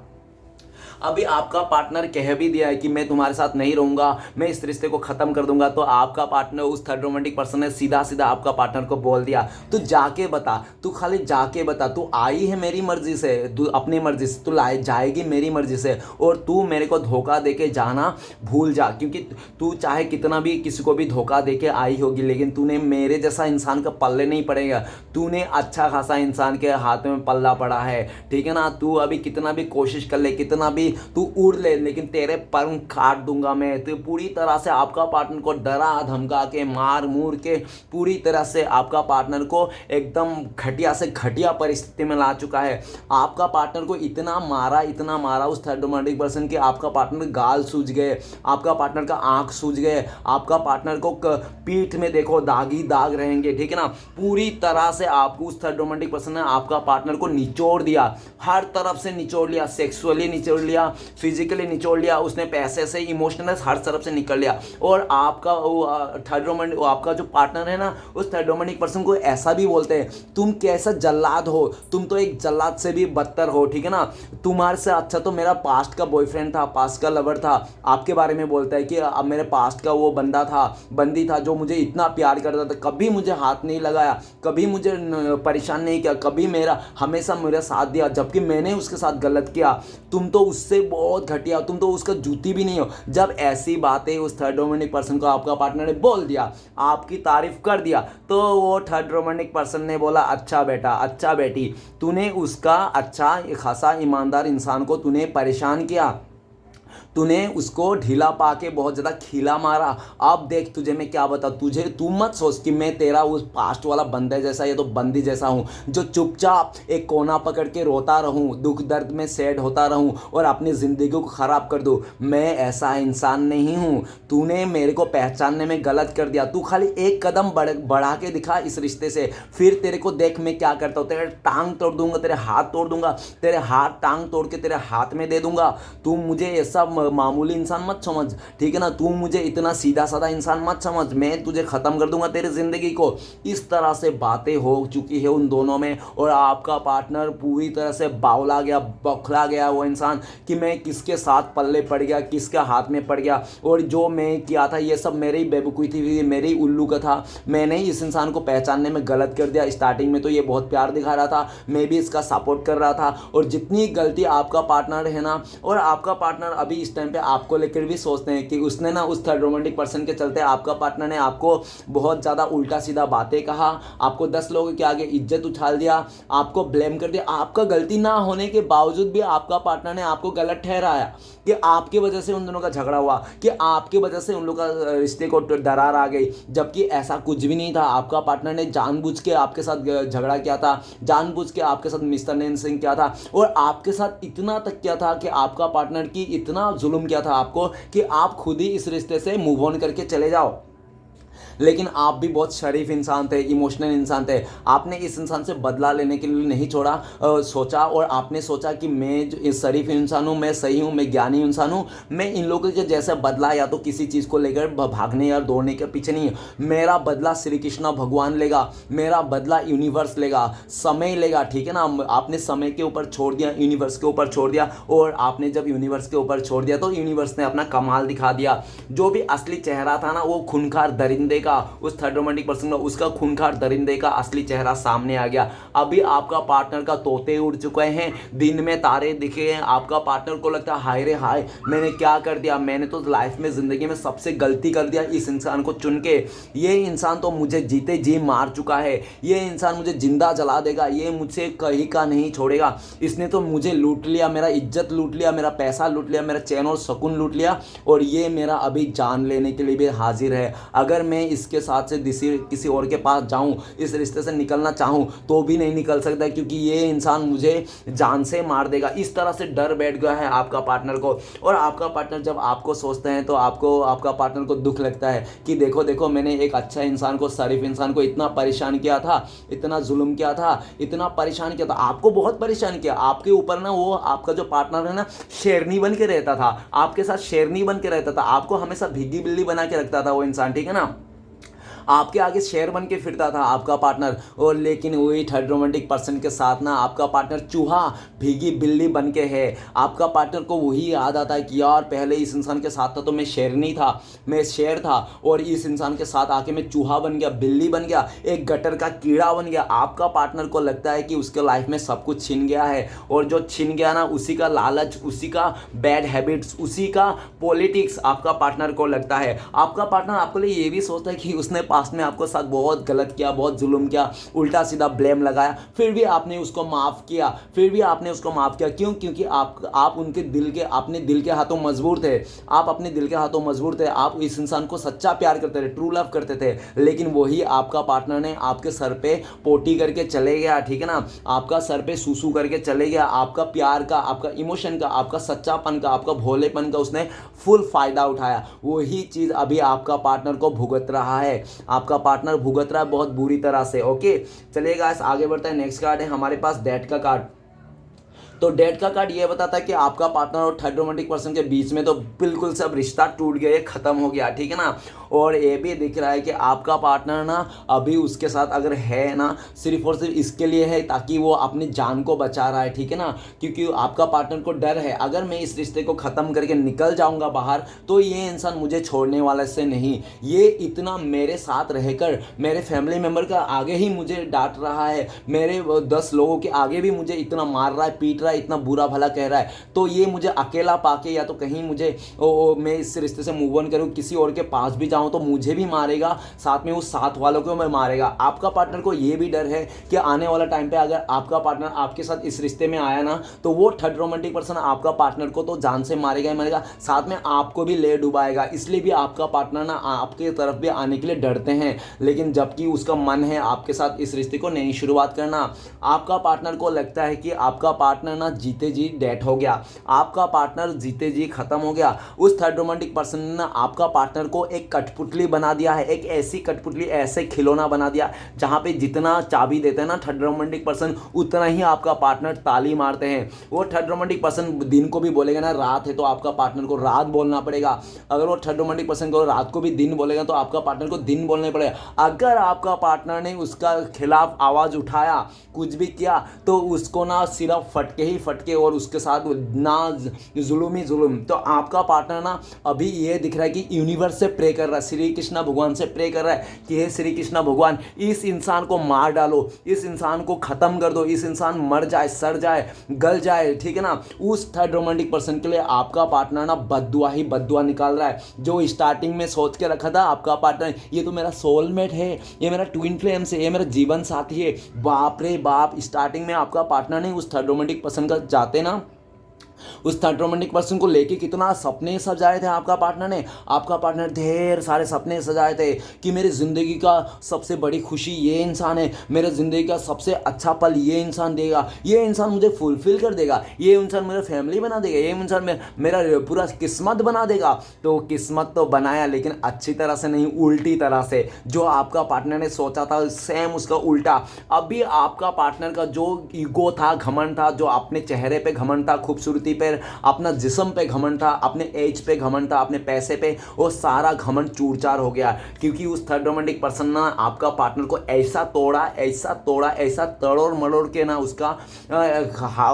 अभी आपका पार्टनर कह भी दिया है कि मैं तुम्हारे साथ नहीं रहूंगा, मैं इस रिश्ते को खत्म कर दूंगा, तो आपका पार्टनर उस थर्ड रोमांटिक पर्सन ने सीधा सीधा आपका पार्टनर को बोल दिया तू जाके बता, तू खाली जाके बता, तू आई है मेरी मर्जी से, तू अपनी मर्जी से, तू लाए जाएगी मेरी मर्जी से, और तू मेरे को धोखा देके जाना भूल जा, क्योंकि तू चाहे कितना भी किसी को भी धोखा देके आई होगी, लेकिन तूने मेरे जैसा इंसान का पल्ले नहीं पड़ेगा, तूने अच्छा खासा इंसान के हाथ में पल्ला पड़ा है, ठीक है ना। तू अभी कितना भी कोशिश कर ले, कितना भी तू उड़ ले, लेकिन तेरे पंख काट दूंगा मैं। तो पूरी तरह से आपका पार्टनर को डरा धमका के मार मूर के पूरी तरह से आपका पार्टनर को एकदम घटिया से घटिया परिस्थिति में ला चुका है। आपका पार्टनर को इतना मारा उस थर्ड रोमांटिक पर्सन के, आपका पार्टनर गाल सूज गए, आपका पार्टनर का आंख सूज गए, आपका पार्टनर को पीठ में देखो दागी दाग रहेंगे, ठीक है ना। पूरी तरह से आपको उस थर्ड रोमांटिक पर्सन ने आपका पार्टनर को निचोड़ दिया, हर तरफ से निचोड़ लिया, सेक्सुअली निचोड़ लिया, फिजिकली निचोड़ लिया, उसने पैसे से इमोशनल हर तरफ से निकल लिया। और आपका थर्ड रोमांटिक आपका जो पार्टनर है ना, उस थर्ड रोमांटिक पर्सन को ऐसा भी बोलते हैं तुम कैसा जल्लाद हो, तुम तो एक जल्लाद से भी बदतर हो, ठीक है ना। तुम्हारे से अच्छा तो मेरा पास्ट का बॉयफ्रेंड था, पास्ट का लवर था। आपके बारे में बोलता है कि अब मेरे पास्ट का वो बंदा था, बंदी था जो मुझे इतना प्यार करता था, कभी मुझे हाथ नहीं लगाया, कभी मुझे परेशान नहीं किया, कभी मेरा हमेशा मेरा साथ दिया, जबकि मैंने उसके साथ गलत किया। तुम तो उससे बहुत घटिया, तुम तो उसका जूती भी नहीं हो। जब ऐसी बातें उस थर्ड रोमांटिक पर्सन को आपका पार्टनर ने बोल दिया, आपकी तारीफ कर दिया, तो वो थर्ड रोमांटिक पर्सन ने बोला अच्छा बेटा, अच्छा बेटी, तूने उसका अच्छा खासा ईमानदार इंसान को तूने परेशान किया, तूने उसको ढीला पाके बहुत ज़्यादा खीला मारा। अब देख तुझे मैं क्या बता, तुझे तू मत सोच कि मैं तेरा उस पास्ट वाला बंदे जैसा या तो बंदी जैसा हूँ जो चुपचाप एक कोना पकड़ के रोता रहूँ, दुख दर्द में सैड होता रहूँ और अपनी ज़िंदगी को ख़राब कर दूँ। मैं ऐसा इंसान नहीं हूँ। तूने मेरे को पहचानने में गलत कर दिया। तू खाली एक कदम बढ़ा के दिखा इस रिश्ते से, फिर तेरे को देख मैं क्या करता हूँ। तेरे टांग तोड़ दूंगा, तेरे हाथ तोड़ दूंगा, तेरे हाथ टांग तोड़ के तेरे हाथ में दे दूंगा। तू मुझे ऐसा मामूली इंसान मत समझ, ठीक है ना। तू मुझे इतना सीधा साधा इंसान मत समझ, मैं तुझे ख़त्म कर दूंगा तेरी ज़िंदगी को। इस तरह से बातें हो चुकी है उन दोनों में और आपका पार्टनर पूरी तरह से बावला गया, बौखला गया वो इंसान कि मैं किसके साथ पल्ले पड़ गया, किसके हाथ में पड़ गया और जो मैं किया था ये सब मेरी बेवकूफ़ी थी, मेरी उल्लू का था। मैंने ही इस इंसान को पहचानने में गलत कर दिया। स्टार्टिंग में तो ये बहुत प्यार दिखा रहा था, मैं भी इसका सपोर्ट कर रहा था और जितनी गलती आपका पार्टनर है ना, और आपका पार्टनर अभी टाइम पे आपको लेकर भी सोचते हैं कि उसने ना उस थर्ड रोमांटिक पर्सन के चलते आपका पार्टनर ने आपको बहुत ज़्यादा उल्टा सीधा बातें कहा, आपको 10 लोगों के आगे इज्जत उछाल दिया, आपको ब्लेम कर दिया, आपका गलती ना होने के बावजूद भी आपका पार्टनर ने आपको गलत ठहराया कि आपकी वजह से उन दोनों का झगड़ा हुआ, कि आपकी वजह से उन लोगों का रिश्ते को दरार आ गई, जबकि ऐसा कुछ भी नहीं था। आपका पार्टनर ने जानबूझ के आपके साथ झगड़ा किया था, जानबूझ के आपके साथ मिसअंडरस्टैंडिंग किया था, और आपके साथ इतना तक किया था कि आपका पार्टनर की इतना जुल्म किया था आपको कि आप खुद ही इस रिश्ते से मूव ऑन करके चले जाओ। लेकिन आप भी बहुत शरीफ इंसान थे, इमोशनल इंसान थे, आपने इस इंसान से बदला लेने के लिए नहीं छोड़ा, सोचा, और आपने सोचा कि मैं जो इस शरीफ इंसान हूँ, मैं सही हूँ, मैं ज्ञानी इंसान हूँ, मैं इन लोगों के जैसे बदला या तो किसी चीज़ को लेकर भागने या दौड़ने के पीछे नहीं है। मेरा बदला श्री कृष्ण भगवान लेगा, मेरा बदला यूनिवर्स लेगा, समय लेगा, ठीक है ना। आपने समय के ऊपर छोड़ दिया, यूनिवर्स के ऊपर छोड़ दिया, और आपने जब यूनिवर्स के ऊपर छोड़ दिया तो यूनिवर्स ने अपना कमाल दिखा दिया। जो भी असली चेहरा था ना, वो खूंखार दरिंदे का, उस थर्ड रोमांटिक पर्सन का, उसका खूंखार दरिंदे का असली चेहरा सामने आ गया। अभी आपका पार्टनर का तोते उड़ चुके हैं, दिन में तारे दिखे हैं, आपका पार्टनर को लगता है हाय रे हाय, मैंने क्या कर दिया, मैंने तो लाइफ में जिंदगी में सबसे गलती कर दिया इस इंसान को चुन के। ये इंसान तो मुझे जीते जी मार चुका है, ये इंसान मुझे जिंदा जला देगा, ये मुझसे कहीं का नहीं छोड़ेगा, इसने तो मुझे लूट लिया, मेरा इज्जत लूट लिया, मेरा पैसा लूट लिया, मेरा चैन और सुकून लूट लिया, और ये मेरा अभी जान लेने के लिए भी हाजिर है। अगर मैं इसके साथ से किसी और के पास जाऊं, इस रिश्ते से निकलना चाहूं, तो भी नहीं निकल सकता, क्योंकि ये इंसान मुझे जान से मार देगा। इस तरह से डर बैठ गया है आपका पार्टनर को। और आपका पार्टनर जब आपको सोचते हैं तो आपको, आपका पार्टनर को दुख लगता है कि देखो देखो, मैंने एक अच्छा इंसान को, शरीफ इंसान को इतना परेशान किया था, इतना जुल्म किया था, इतना परेशान किया था, आपको बहुत परेशान किया। आपके ऊपर ना वो आपका जो पार्टनर है ना, शेरनी बन के रहता था, आपके साथ शेरनी बन के रहता था, आपको हमेशा भीगी बिल्ली बना के रखता था वो इंसान, ठीक है ना। आपके आगे शेर बन के फिरता था आपका पार्टनर। और लेकिन वही थर्ड रोमांटिक पर्सन के साथ ना आपका पार्टनर चूहा, भीगी बिल्ली बन के है। आपका पार्टनर को वही याद आता है कि यार पहले इस इंसान के साथ था तो मैं शेरनी था, मैं शेर था, और इस इंसान के साथ आके मैं चूहा बन गया, बिल्ली बन गया, एक गटर का कीड़ा बन गया। आपका पार्टनर को लगता है कि उसके लाइफ में सब कुछ छिन गया है, और जो छिन गया ना, उसी का लालच, उसी का बैड हैबिट्स, उसी का पॉलिटिक्स आपका पार्टनर को लगता है। आपका पार्टनर आपके लिए ये भी सोचता है कि उसने पास्ट में आपको साथ बहुत गलत किया, बहुत जुल्म किया, उल्टा सीधा ब्लेम लगाया, फिर भी आपने उसको माफ़ किया, फिर भी आपने उसको माफ़ किया। क्यों? क्योंकि आप उनके दिल के, अपने दिल के हाथों मजबूर थे, आप अपने दिल के हाथों मजबूर थे, आप इस इंसान को सच्चा प्यार करते थे, ट्रू लव करते थे। लेकिन वही आपका पार्टनर ने आपके सर पे पोटी करके चले गया, ठीक है ना, आपका सर पे सूसू करके चले गया। आपका प्यार का, आपका इमोशन का, आपका सच्चापन का, आपका भोलेपन का उसने फुल फायदा उठाया। वही चीज़ अभी आपका पार्टनर को भुगत रहा है, आपका पार्टनर भुगत रहा है बहुत बुरी तरह से। ओके, चलिए गाइस आगे बढ़ते हैं। नेक्स्ट कार्ड है हमारे पास डेथ का कार्ड। तो डेथ का कार्ड ये बताता है कि आपका पार्टनर और थर्ड रोमांटिक पर्सन के बीच में तो बिल्कुल सब रिश्ता टूट गया, खत्म हो गया, ठीक है ना। और ये भी दिख रहा है कि आपका पार्टनर ना अभी उसके साथ अगर है ना, सिर्फ और सिर्फ इसके लिए है ताकि वो अपनी जान को बचा रहा है, ठीक है ना। क्योंकि आपका पार्टनर को डर है, अगर मैं इस रिश्ते को ख़त्म करके निकल जाऊंगा बाहर तो ये इंसान मुझे छोड़ने वाला से नहीं, ये इतना मेरे साथ रहकर मेरे फैमिली मेम्बर का आगे ही मुझे डांट रहा है, मेरे 10 लोगों के आगे भी मुझे इतना मार रहा है, पीट रहा है, इतना बुरा भला कह रहा है, तो ये मुझे अकेला पाके या तो कहीं मुझे मैं इस रिश्ते से मूव ऑन करूँ, किसी और के पास भी जाऊँ तो मुझे भी मारेगा, साथ में उस साथ वालों को मैं मारेगा। आपका पार्टनर को ये भी डर है कि आने वाला टाइम पे अगर आपका पार्टनर आपके साथ इस रिश्ते में आया ना, तो वो थर्ड रोमांटिक पर्सन आपका पार्टनर को तो जान से मारेगा ही मारेगा, साथ में आपको भी ले डुबाएगा। इसलिए भी आपका पार्टनर ना आपके तरफ भी आने के लिए डरते हैं, लेकिन जबकि उसका मन है आपके साथ इस रिश्ते को नई शुरुआत करना। आपका पार्टनर को लगता है कि आपका पार्टनर ना जीते जी डेथ हो गया, आपका पार्टनर जीते जी खत्म हो गया। उस थर्ड रोमांटिक पर्सन ने आपका पार्टनर को एक कठपुतली बना दिया है, एक ऐसी कठपुतली, ऐसे खिलौना बना दिया जहां पे जितना चाबी देते हैं ना थर्ड रोमांटिक पर्सन, उतना ही आपका पार्टनर ताली मारते हैं। वो थर्ड रोमांटिक पर्सन दिन को भी बोलेगा ना रात है, तो आपका पार्टनर को रात बोलना पड़ेगा। अगर वो थर्ड रोमांटिक पर्सन को रात को भी दिन बोलेगा तो आपका पार्टनर को दिन बोलना पड़ेगा। अगर आपका पार्टनर ने उसका खिलाफ आवाज उठाया, कुछ भी किया, तो उसको ना सिर्फ फटके ही फटके और उसके साथ ना जुल्म ही जुल्म। तो आपका पार्टनर ना अभी ये दिख रहा है कि यूनिवर्स से प्रे कर रहा है, श्री कृष्ण भगवान से प्रे कर रहा है कि हे श्री कृष्ण भगवान, इस इंसान को मार डालो, इस इंसान को खत्म कर दो, इस इंसान मर जाए, सड़ जाए, गल जाए, ठीक है ना। उस थर्ड रोमांटिक पर्सन के लिए आपका पार्टनर ना बद्दुआ ही बद्दुआ निकाल रहा है। जो स्टार्टिंग में सोच के रखा था आपका पार्टनर ये तो मेरा सोलमेट है, ये मेरा ट्विन फ्लेम से, ये मेरा जीवन साथी है, बाप रे बाप, स्टार्टिंग में आपका पार्टनर ने उस थर्ड रोमांटिक पर्सन का जाते ना उस थर्ड रोमांटिक पर्सन को लेके कितना सपने सजाए थे आपका पार्टनर ने। आपका पार्टनर ढेर सारे सपने सजाए थे कि मेरी ज़िंदगी का सबसे बड़ी खुशी ये इंसान है, मेरे ज़िंदगी का सबसे अच्छा पल ये इंसान देगा, ये इंसान मुझे फुलफिल कर देगा, ये इंसान मेरा फैमिली बना देगा, ये इंसान मेरा पूरा किस्मत बना देगा। तो किस्मत तो बनाया लेकिन अच्छी तरह से नहीं, उल्टी तरह से। जो आपका पार्टनर ने सोचा था सेम उसका उल्टा। अभी आपका पार्टनर का जो ईगो था, घमंड था, जो अपने चेहरे पे घमंड था, खूबसूरती पे, अपना जिस्म पे घमंड था, अपने एज पे घमंड था, अपने पैसे पे, वो सारा घमंड चूर-चार हो गया। क्योंकि उस थर्ड रोमांटिक पर्सन ना आपका पार्टनर को ऐसा तोड़ा, ऐसा तड़ोड़ मड़ोड़ के ना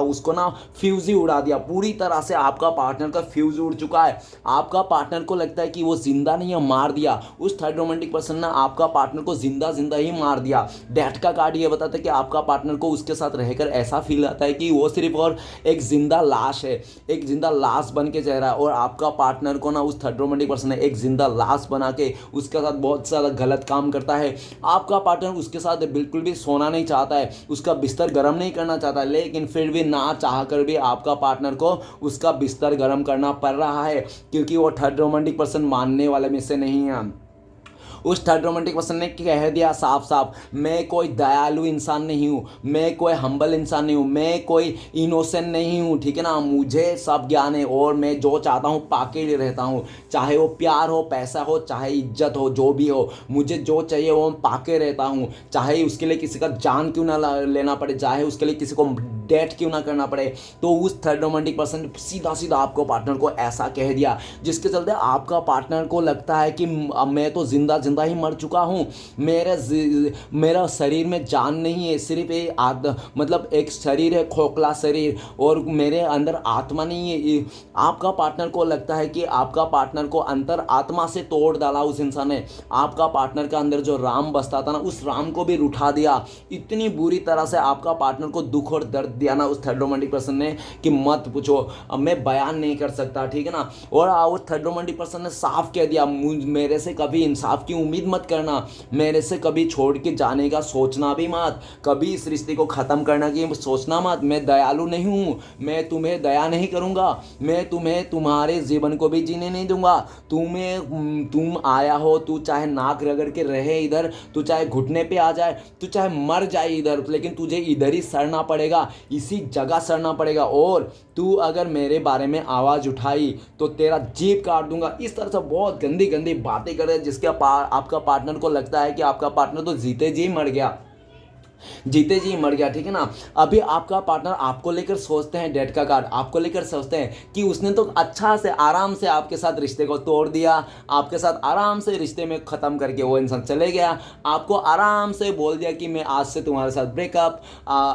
उसको ना फ्यूज ही उड़ा दिया। पूरी तरह से आपका पार्टनर का फ्यूज उड़ चुका है। आपका पार्टनर को लगता है कि वो जिंदा नहीं है, मार दिया। उस थर्ड रोमांटिक पर्सन ने आपका पार्टनर को जिंदा ही मार दिया। डेथ का कार्ड ये बताता है कि आपका पार्टनर को उसके साथ रहकर ऐसा फील आता है कि वो सिर्फ और एक जिंदा लाश है, एक जिंदा लाश बन के चल रहा है। और आपका पार्टनर को ना उस थर्ड रोमांटिक पर्सन ने एक जिंदा लाश बना के उसके साथ बहुत सारा गलत काम करता है। आपका पार्टनर उसके साथ बिल्कुल भी सोना नहीं चाहता है, उसका बिस्तर गर्म नहीं करना चाहता, लेकिन फिर भी ना चाह कर भी आपका पार्टनर को उसका बिस्तर गर्म करना पड़ रहा है, क्योंकि वो थर्ड रोमांटिक पर्सन मानने वाले में से नहीं है। उस थर्ड रोमांटिक पर्सन ने कह दिया साफ साफ, मैं कोई दयालु इंसान नहीं हूँ, मैं कोई हम्बल इंसान नहीं हूँ, मैं कोई इनोसेंट नहीं हूँ, ठीक है ना। मुझे सब ज्ञान है और मैं जो चाहता हूँ पाके लिए रहता हूँ, चाहे वो प्यार हो, पैसा हो, चाहे इज्जत हो, जो भी हो, मुझे जो चाहिए वो मैं पाके रहता हूँ। चाहे उसके लिए किसी का जान क्यों ना लेना पड़े, चाहे उसके लिए किसी को डेट क्यों ना करना पड़े। तो उस थर्ड रोमांटिक पर्सन सीधा सीधा आपको पार्टनर को ऐसा कह दिया, जिसके चलते आपका पार्टनर को लगता है कि मैं तो जिंदा ही मर चुका हूँ, मेरा शरीर में जान नहीं है, सिर्फ मतलब एक शरीर है, खोखला शरीर, और मेरे अंदर आत्मा नहीं है। आपका पार्टनर को लगता है कि आपका पार्टनर को अंतर आत्मा से तोड़ डाला उस इंसान ने। आपका पार्टनर का अंदर जो राम बसता था ना, उस राम को भी रुठा दिया। इतनी बुरी तरह से आपका पार्टनर को दुख और दर्द दिया ना उस थर्ड रोमांटिक पर्सन ने कि मत पूछो, अब मैं बयान नहीं कर सकता, ठीक है ना। और उस थर्ड रोमांटिक पर्सन ने साफ कह दिया, मेरे से कभी इंसाफ की उम्मीद मत करना, मेरे से कभी छोड़ के जाने का सोचना भी मत, कभी इस रिश्ते को ख़त्म करना की सोचना मत। मैं दयालु नहीं हूँ, मैं तुम्हें दया नहीं करूँगा, मैं तुम्हें तुम्हारे जीवन को भी जीने नहीं दूंगा। तुम आया हो, तू चाहे नाक रगड़ के रहे इधर, तू चाहे घुटने पे आ जाए, तू चाहे मर जाए इधर, लेकिन तुझे इधर ही सड़ना पड़ेगा, इसी जगह सड़ना पड़ेगा। और तू अगर मेरे बारे में आवाज़ उठाई तो तेरा जीभ काट दूंगा। इस तरह से बहुत गंदी गंदी बातें कर रहे हैं, जिसके आपका पार्टनर को लगता है कि आपका पार्टनर तो जीते जी मर गया, ठीक है ना। अभी आपका पार्टनर आपको लेकर सोचते हैं, डेट का कार्ड आपको लेकर सोचते हैं कि उसने तो अच्छा से आराम से आपके साथ रिश्ते को तोड़ दिया, आपके साथ आराम से रिश्ते में ख़त्म करके वो इंसान चले गया, आपको आराम से बोल दिया कि मैं आज से तुम्हारे साथ ब्रेकअप।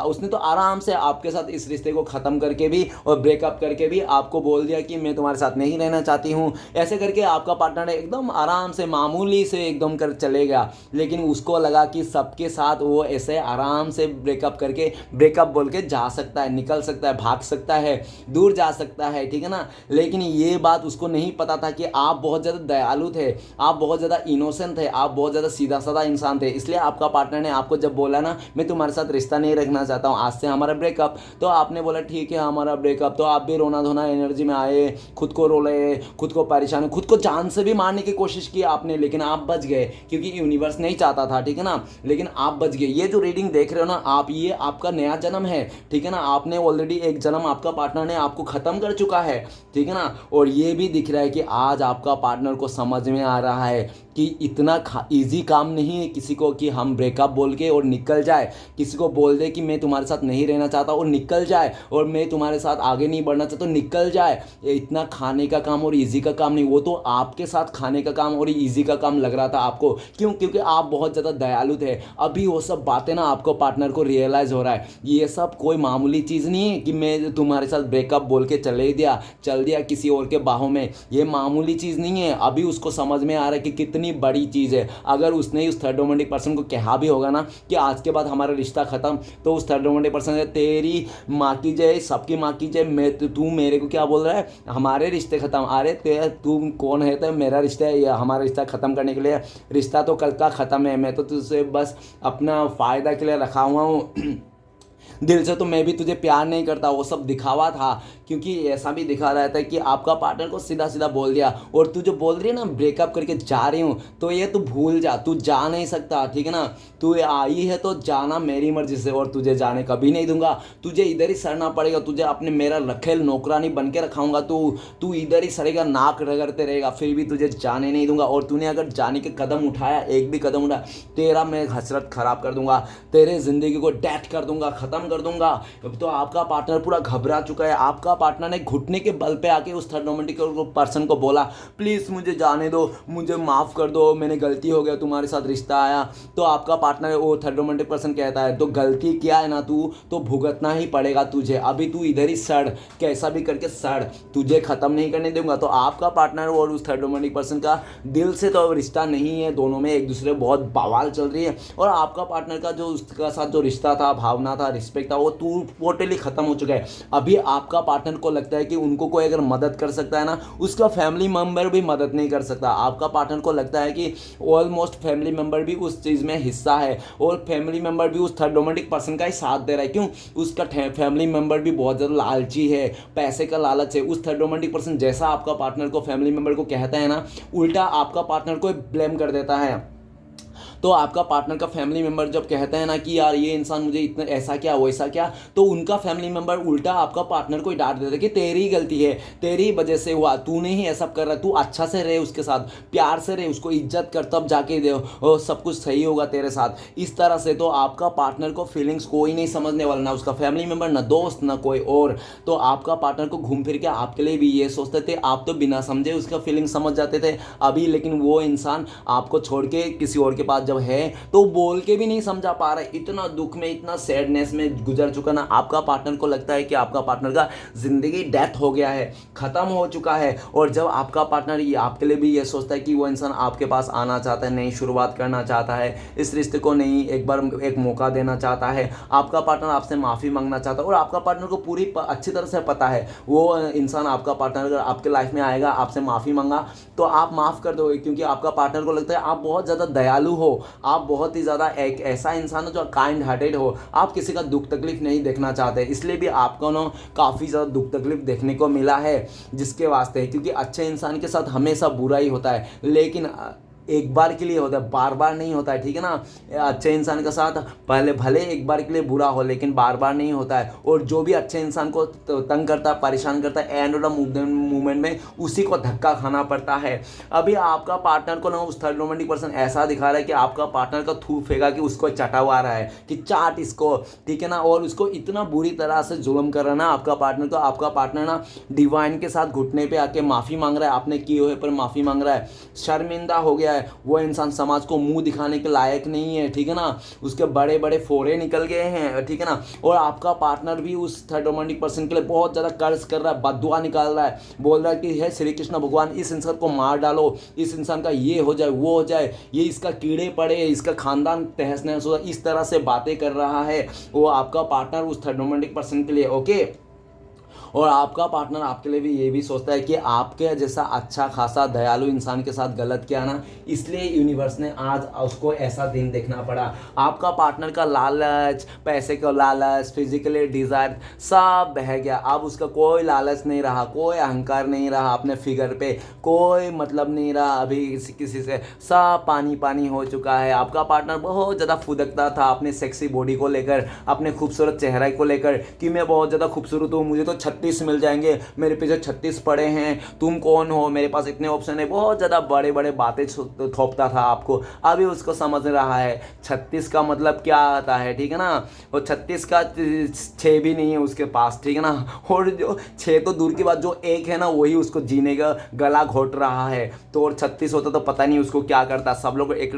उसने तो आराम से आपके साथ इस रिश्ते को ख़त्म करके भी और ब्रेकअप करके भी आपको बोल दिया कि मैं तुम्हारे साथ नहीं रहना चाहती हूँ। ऐसे करके आपका पार्टनर एकदम आराम से मामूली से एकदम कर चले गया, लेकिन उसको लगा कि सबके साथ वो ऐसे आराम से ब्रेकअप करके, ब्रेकअप बोल के जा सकता है, निकल सकता है, भाग सकता है, दूर जा सकता है, ठीक है ना। लेकिन ये बात उसको नहीं पता था कि आप बहुत ज़्यादा दयालु थे, आप बहुत ज़्यादा इनोसेंट थे, आप बहुत ज़्यादा सीधा साधा इंसान थे। इसलिए आपका पार्टनर ने आपको जब बोला ना मैं तुम्हारे साथ रिश्ता नहीं रखना चाहता हूँ, आज से हमारा ब्रेकअप, तो आपने बोला ठीक है हमारा ब्रेकअप। तो आप भी रोना धोना एनर्जी में आए, खुद को रोले, खुद को परेशान, खुद को जान से भी मारने की कोशिश की आपने, लेकिन आप बच गए क्योंकि यूनिवर्स नहीं चाहता था, ठीक है ना। लेकिन आप बच गए। ये जो रीडिंग देख रहे हो ना आप, ये आपका नया जन्म है, ठीक है ना। आपने ऑलरेडी एक जन्म आपका पार्टनर ने आपको ख़त्म कर चुका है, ठीक है ना। और ये भी दिख रहा है कि आज आपका पार्टनर को समझ में आ रहा है कि इतना ईजी काम नहीं है किसी को कि हम ब्रेकअप बोल के और निकल जाए, किसी को बोल दे कि मैं तुम्हारे साथ नहीं रहना चाहता और निकल जाए, और मैं तुम्हारे साथ आगे नहीं बढ़ना चाहता तो निकल जाए। ये इतना खाने का काम और ईजी का काम नहीं, वो तो आपके साथ खाने का काम और ईजी का काम लग रहा था आपको। क्यों? क्योंकि आप बहुत ज़्यादा दयालु थे। अभी वो सब बातें ना आपको पार्टनर को रियलाइज़ हो रहा है, ये सब कोई मामूली चीज़ नहीं है कि मैं तुम्हारे साथ ब्रेकअप बोल के चल दिया किसी और के बाहों में, ये मामूली चीज़ नहीं है। अभी उसको समझ में आ रहा है कि कितनी बड़ी चीज़ है। अगर उसने उस थर्ड रोमांटिक पर्सन को कहा भी होगा ना कि आज के बाद हमारा रिश्ता ख़त्म, तो उस थर्ड रोमांटिक पर्सन ने तेरी माँ की जय, सबकी माँ की जय, मैं तू मेरे को क्या बोल रहा है, हमारे रिश्ते ख़त्म। अरे तू कौन है? तो मेरा रिश्ता है या हमारा रिश्ता ख़त्म करने के लिए? रिश्ता तो कल का ख़त्म है, मैं तो तुझसे बस अपना फ़ायदा के लिए रखा हुआ हूँ। दिल से तो मैं भी तुझे प्यार नहीं करता, वो सब दिखावा था। क्योंकि ऐसा भी दिखा रहा था कि आपका पार्टनर को सीधा सीधा बोल दिया। और तू जो बोल रही है ना ब्रेकअप करके जा रही हूँ, तो ये तू भूल जा, तू जा नहीं सकता, ठीक है ना। तू आई है तो जाना मेरी मर्जी से, और तुझे जाने कभी नहीं दूंगा। तुझे इधर ही सड़ना पड़ेगा, तुझे अपने मेरा रखेल नौकरानी बन के रखाऊंगा। तू इधर ही सड़ेगा, नाक रगड़ते रहेगा, फिर भी तुझे जाने नहीं दूंगा। और तूने अगर जाने के कदम उठाया, एक भी कदम उठाया, तेरा मैं हसरत खराब कर दूंगा, तेरे जिंदगी को डेथ कर दूंगा, ख़त्म कर दूंगा। अब तो आपका पार्टनर पूरा घबरा चुका है। आपका पार्टनर ने घुटने के बल पे आके उस थर्ड रोमांटिक पर्सन को बोला, प्लीज़ मुझे जाने दो, मुझे माफ़ कर दो, मैंने गलती हो गया, तुम्हारे साथ रिश्ता आया। तो आपका पार्टनर वो थर्ड रोमांटिक पर्सन कहता है, तो गलती किया है ना तू, तो भुगतना ही पड़ेगा तुझे। अभी तू इधर ही सड़, कैसा भी करके सड़, तुझे ख़त्म नहीं करने दूंगा। तो आपका पार्टनर और उस थर्ड रोमांटिक पर्सन का दिल से तो रिश्ता नहीं है, दोनों में एक दूसरे बहुत बवाल चल रही है। और आपका पार्टनर का जो उसका साथ जो रिश्ता था, भावना था, रिस्पेक्ट था, वो टोटली ख़त्म हो चुका है। अभी आपका पार्टनर को लगता है कि उनको कोई अगर मदद कर सकता है ना, उसका फैमिली मेम्बर भी मदद नहीं कर सकता। आपका पार्टनर को लगता है कि ऑलमोस्ट फैमिली मेम्बर भी उस चीज़ में हिस्सा है, और फैमिली मेम्बर भी उस थर्ड रोमांटिक पर्सन का ही साथ दे रहा है। क्यों? उसका फैमिली मेम्बर भी बहुत ज़्यादा लालची है, पैसे का लालच है। उस थर्ड रोमांटिक पर्सन जैसा आपका पार्टनर को फैमिली मेम्बर को कहता है ना, उल्टा आपका पार्टनर को ब्लेम कर देता है। तो आपका पार्टनर का फैमिली मेम्बर जब कहते हैं ना कि यार ये इंसान मुझे इतना ऐसा क्या वैसा क्या, तो उनका फैमिली मेम्बर उल्टा आपका पार्टनर को ही डांट देता है कि तेरी ही गलती है, तेरी ही वजह से हुआ, तूने ही ऐसा कर रहा है, तू अच्छा से रहे उसके साथ, प्यार से रहे, उसको इज्जत कर, तब जाके दे और सब कुछ सही होगा तेरे साथ। इस तरह से तो आपका पार्टनर को फीलिंग्स कोई नहीं समझने वाला, ना उसका फैमिली मेम्बर, ना दोस्त, ना कोई और। तो आपका पार्टनर को घूम फिर के आपके लिए भी ये सोचते थे, आप तो बिना समझे उसका फीलिंग समझ जाते थे अभी। लेकिन वो इंसान आपको छोड़ के किसी और के पास जब है तो बोल के भी नहीं समझा पा रहा है, इतना दुख में, इतना सैडनेस में गुजर चुका ना। आपका पार्टनर को लगता है कि आपका पार्टनर का जिंदगी डेथ हो गया है, खत्म हो चुका है। और जब आपका पार्टनर ये आपके लिए भी ये सोचता है कि वो इंसान आपके पास आना चाहता है, नई शुरुआत करना चाहता है, इस रिश्ते को नई एक बार एक मौका देना चाहता है, आपका पार्टनर आपसे माफ़ी मांगना चाहता है, और आपका पार्टनर को पूरी अच्छी तरह से पता है वो इंसान, आपका पार्टनर अगर आपके लाइफ में आएगा, आपसे माफ़ी मांगा तो आप माफ़ कर दोगे। क्योंकि आपका पार्टनर को लगता है आप बहुत ज़्यादा दयालु हो, आप बहुत ही ज़्यादा एक ऐसा इंसान हो जो काइंड हार्टेड हो, आप किसी का दुख तकलीफ नहीं देखना चाहते। इसलिए भी आपको ना काफ़ी ज़्यादा दुख तकलीफ देखने को मिला है जिसके वास्ते, क्योंकि अच्छे इंसान के साथ हमेशा बुरा ही होता है, लेकिन एक बार के लिए होता है, बार बार नहीं होता है, ठीक है ना। अच्छे इंसान के साथ पहले भले एक बार के लिए बुरा हो, लेकिन बार बार नहीं होता है। और जो भी अच्छे इंसान को तंग करता है, परेशान करता है, एंड ऑफ द मूवमेंट में उसी को धक्का खाना पड़ता है। अभी आपका पार्टनर को ना उस थर्ड रोमांटिक पर्सन ऐसा दिखा रहा है कि आपका पार्टनर का थू फेंका कि उसको चटावा रहा है कि चाट इसको, ठीक है ना। और उसको इतना बुरी तरह से जुल्म कर रहा है ना आपका पार्टनर को। आपका पार्टनर ना डिवाइन के साथ घुटने पे आके माफ़ी मांग रहा है, आपने किए हुए पर माफ़ी मांग रहा है, शर्मिंदा हो गया है। वो इंसान समाज को मुंह दिखाने के लायक नहीं है, ठीक है ना। उसके बड़े बड़े फोड़े निकल गए हैं, ठीक है ना। और आपका पार्टनर भी उस थर्ड रोमांटिक पर्सन के लिए बहुत ज़्यादा कर्ज कर रहा है, बददुआ निकाल रहा है, बोल रहा है कि हे श्री कृष्ण भगवान, इस इंसान को मार डालो, इस इंसान का ये हो जाए, वो हो जाए, ये इसका कीड़े पड़े, इसका खानदान तहस नहस हो जाए, इस तरह से बातें कर रहा है वो आपका पार्टनर उस थर्ड रोमांटिक पर्सन के लिए, ओके। और आपका पार्टनर आपके लिए भी ये भी सोचता है कि आपके जैसा अच्छा खासा दयालु इंसान के साथ गलत किया ना, इसलिए यूनिवर्स ने आज उसको ऐसा दिन देखना पड़ा। आपका पार्टनर का लालच, पैसे का लालच, फिजिकली डिज़ायर सब बह गया। अब उसका कोई लालच नहीं रहा, कोई अहंकार नहीं रहा, अपने फिगर पे कोई मतलब नहीं रहा अभी किसी से, सब पानी पानी हो चुका है। आपका पार्टनर बहुत ज़्यादा फुदकता था अपने सेक्सी बॉडी को लेकर, अपने खूबसूरत चेहरे को लेकर कि मैं बहुत ज़्यादा खूबसूरत हूँ, मुझे तो 36 36 मिल जाएंगे, मेरे पीछे 36 पड़े हैं, तुम कौन हो, मेरे पास इतने ऑप्शन है, बहुत ज़्यादा बड़े बड़े बातें थोपता था आपको। अभी उसको समझ रहा है 36 का मतलब क्या आता है, ठीक है ना। और 36 का 6 भी नहीं है उसके पास, ठीक है ना। और जो 6 तो दूर की बात, जो एक है ना वही उसको जीने का गला घोट रहा है। तो और 36 होता तो पता नहीं उसको क्या करता, सब लोग एक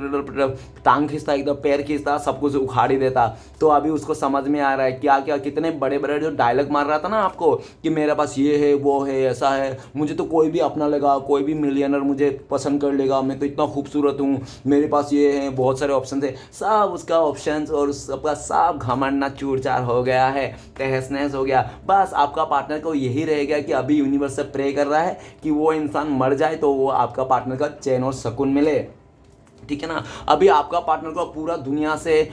टांग खींचता, एकदम पैर खींचता, सब कुछ उखाड़ ही देता। तो अभी उसको समझ में आ रहा है क्या क्या कितने बड़े बड़े जो डायलॉग मार रहा था ना आपको कि मेरे पास ये है वो है ऐसा है, मुझे तो कोई भी अपना लेगा, कोई भी मिलियनर मुझे पसंद कर लेगा, मैं तो इतना खूबसूरत हूँ, मेरे पास ये है, बहुत सारे ऑप्शन है, सब उसका ऑप्शन और सबका सब घमंड ना चूर चार हो गया है, तहस नहस हो गया। बस आपका पार्टनर को यही रह गया कि अभी यूनिवर्स से प्रे कर रहा है कि वो इंसान मर जाए तो वो आपका पार्टनर का चैन और सुकून मिले, ठीक है ना। अभी आपका पार्टनर को पूरा दुनिया से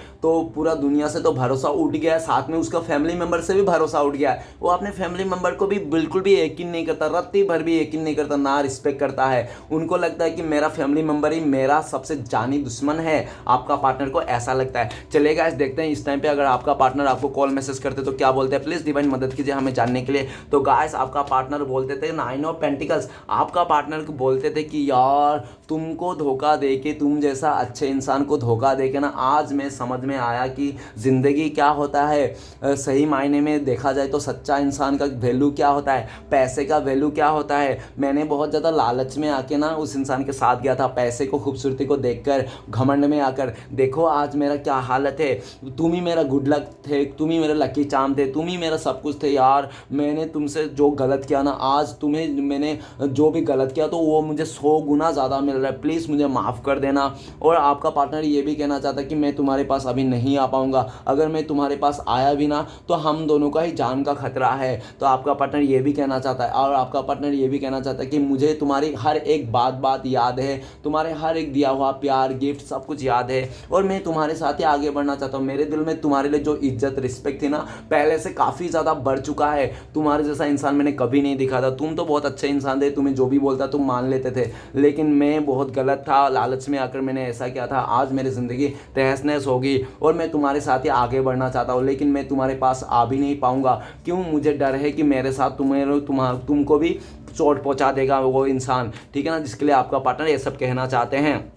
तो भरोसा उठ गया है, साथ में उसका फैमिली मेंबर से भी भरोसा उठ गया है। वो अपने फैमिली मेंबर को भी बिल्कुल भी यकीन नहीं करता, रत्ती भर भी यकीन नहीं करता, ना रिस्पेक्ट करता है। उनको लगता है कि मेरा फैमिली मेंबर ही मेरा सबसे जानी दुश्मन है, आपका पार्टनर को ऐसा लगता है। चलिए गाइस देखते हैं इस टाइम पे अगर आपका पार्टनर आपको कॉल मैसेज करते तो क्या बोलते हैं, प्लीज़ डिवाइन मदद कीजिए हमें जानने के लिए। तो गाइस आपका पार्टनर बोलते थे 9 ऑफ पेंटिकल्स, आपका पार्टनर को बोलते थे कि यार तुमको धोखा दे के, तुम जैसा अच्छे इंसान को धोखा दे के ना आज मैं समझ में आया कि ज़िंदगी क्या होता है। सही मायने में देखा जाए तो सच्चा इंसान का वैल्यू क्या होता है, पैसे का वैल्यू क्या होता है। मैंने बहुत ज़्यादा लालच में आके ना उस इंसान के साथ गया था, पैसे को खूबसूरती को देखकर घमंड में आकर। देखो आज मेरा क्या हालत है, तुम ही मेरा गुड लक थे, तुम ही मेरा लकी चार्म थे, तुम ही मेरा सब कुछ थे यार। मैंने तुमसे जो गलत किया ना, आज तुम्हें मैंने जो भी गलत किया तो वो मुझे 100 गुना ज़्यादा मिल रहा है, प्लीज़ मुझे माफ़ कर देना। और आपका पार्टनर ये भी कहना चाहता है कि मैं तुम्हारे पास अभी नहीं आ पाऊंगा, अगर मैं तुम्हारे पास आया भी ना तो हम दोनों का ही जान का खतरा है। तो आपका पार्टनर ये भी कहना चाहता है, और आपका पार्टनर ये भी कहना चाहता है कि मुझे तुम्हारी हर एक बात याद है, तुम्हारे हर एक दिया हुआ प्यार गिफ्ट सब कुछ याद है, और मैं तुम्हारे साथ ही आगे बढ़ना चाहता हूँ। मेरे दिल में तुम्हारे लिए जो इज्जत रिस्पेक्ट थी ना पहले से काफ़ी ज़्यादा बढ़ चुका है। तुम्हारे जैसा इंसान मैंने कभी नहीं दिखा था, तुम तो बहुत अच्छे इंसान थे, तुम्हें जो भी बोलता तुम मान लेते थे, लेकिन मैं बहुत गलत था, लालच में आकर मैंने ऐसा किया था। आज मेरी ज़िंदगी तहस नहस होगी और मैं तुम्हारे साथ ही आगे बढ़ना चाहता हूँ, लेकिन मैं तुम्हारे पास आ भी नहीं पाऊँगा। क्यों? मुझे डर है कि मेरे साथ तुमको भी चोट पहुँचा देगा वो इंसान, ठीक है ना, जिसके लिए आपका पार्टनर ये सब कहना चाहते हैं।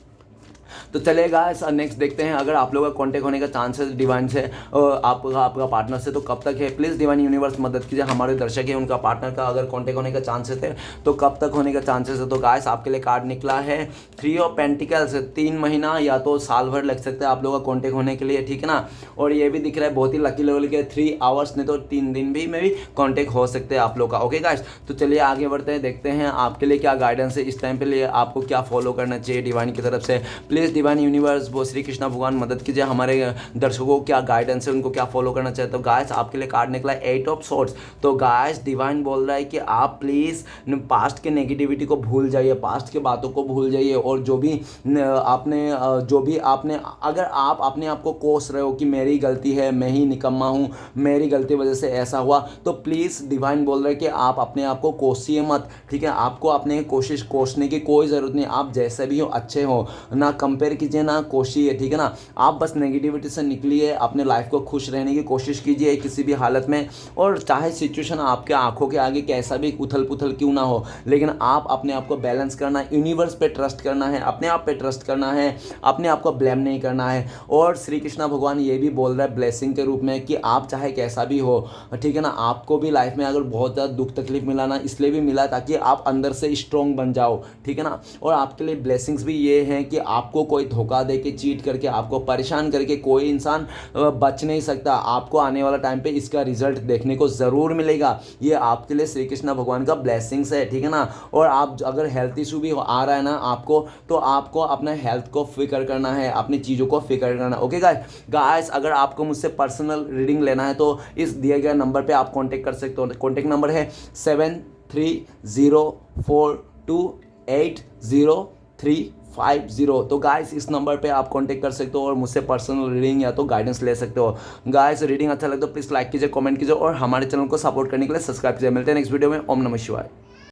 तो चलेगा नेक्स्ट देखते हैं अगर आप लोगों का कांटेक्ट होने का चांस है डिवाइन से, आपका पार्टनर से, तो कब तक है। प्लीज़ डिवाइन यूनिवर्स मदद कीजिए, हमारे दर्शक हैं उनका पार्टनर का अगर कांटेक्ट होने का चांसेस है तो कब तक होने का चांसेस है। तो गाइस आपके लिए कार्ड निकला है 3 ऑफ पेंटिकल्स, 3 महीना या तो साल भर लग सकता है आप लोगों का कांटेक्ट होने के लिए, ठीक है ना। और ये भी दिख रहा है बहुत ही लकी लेवल के 3 आवर्स नहीं तो 3 दिन भी में भी कांटेक्ट हो सकते हैं आप लोग का। ओके गाइस, तो चलिए आगे बढ़ते हैं, देखते हैं आपके लिए क्या गाइडेंस है इस टाइम पे लिए, आपको क्या फॉलो करना चाहिए डिवाइन की तरफ से। प्लीज़ डिवाइन यूनिवर्स वो श्री कृष्णा भगवान मदद कीजिए, हमारे दर्शकों को क्या गाइडेंस है, उनको क्या फॉलो करना चाहिए। तो गाइस आपके लिए कार्ड निकला है 8 ऑफ सोर्ड्स। तो गाइस डिवाइन बोल रहा है कि आप प्लीज़ पास्ट के नेगेटिविटी को भूल जाइए, पास्ट के बातों को भूल जाइए, और जो भी आपने अगर आप अपने आप को कोस रहे हो कि मेरी गलती है, मैं ही निकम्मा हूँ, मेरी गलती वजह से ऐसा हुआ, तो प्लीज़ डिवाइन बोल रहे हैं कि आप अपने आप को कोसिए मत, ठीक है। आपको अपने कोसने की कोई ज़रूरत नहीं, आप जैसे भी हो अच्छे हो, ना कंपेयर कीजिए ना कोशिए, ठीक है ना। आप बस नेगेटिविटी से निकलिए, अपने लाइफ को खुश रहने की कोशिश कीजिए किसी भी हालत में, और चाहे सिचुएशन आपके आंखों के आगे कैसा भी उथल पुथल क्यों ना हो, लेकिन आप अपने आप को बैलेंस करना, यूनिवर्स पे ट्रस्ट करना है, अपने आप पे ट्रस्ट करना है, अपने आप को ब्लेम नहीं करना है। और श्री कृष्णा भगवान ये भी बोल रहा है ब्लेसिंग के रूप में कि आप चाहे कैसा भी हो, ठीक है ना, आपको भी लाइफ में अगर बहुत ज़्यादा दुख तकलीफ मिला ना, इसलिए भी मिला ताकि आप अंदर से स्ट्रॉन्ग बन जाओ, ठीक है ना। और आपके लिए ब्लेसिंग्स भी ये हैं कि आपको कोई धोखा दे के, चीट करके, आपको परेशान करके कोई इंसान बच नहीं सकता। आपको आने वाला टाइम पे इसका रिजल्ट देखने को ज़रूर मिलेगा। ये आपके लिए श्री कृष्ण भगवान का ब्लेसिंग्स है, ठीक है ना। और आप अगर हेल्थ इशू भी आ रहा है ना आपको, तो आपको अपने हेल्थ को फिक्र करना है, अपनी चीज़ों को फिक्र करना है। ओके गाइस, अगर आपको मुझसे पर्सनल रीडिंग लेना है तो इस दिए गए नंबर पे आप कांटेक्ट कर सकते हो। कांटेक्ट नंबर है 7304280350। तो गाइस इस नंबर पे आप कांटेक्ट कर सकते हो और मुझसे पर्सनल रीडिंग या तो गाइडेंस ले सकते हो। गाइस रीडिंग अच्छा लगे तो प्लीज़ लाइक कीजिए, कमेंट कीजिए और हमारे चैनल को सपोर्ट करने के लिए सब्सक्राइब कीजिए। मिलते हैं नेक्स्ट वीडियो में। ओम नमः शिवाय।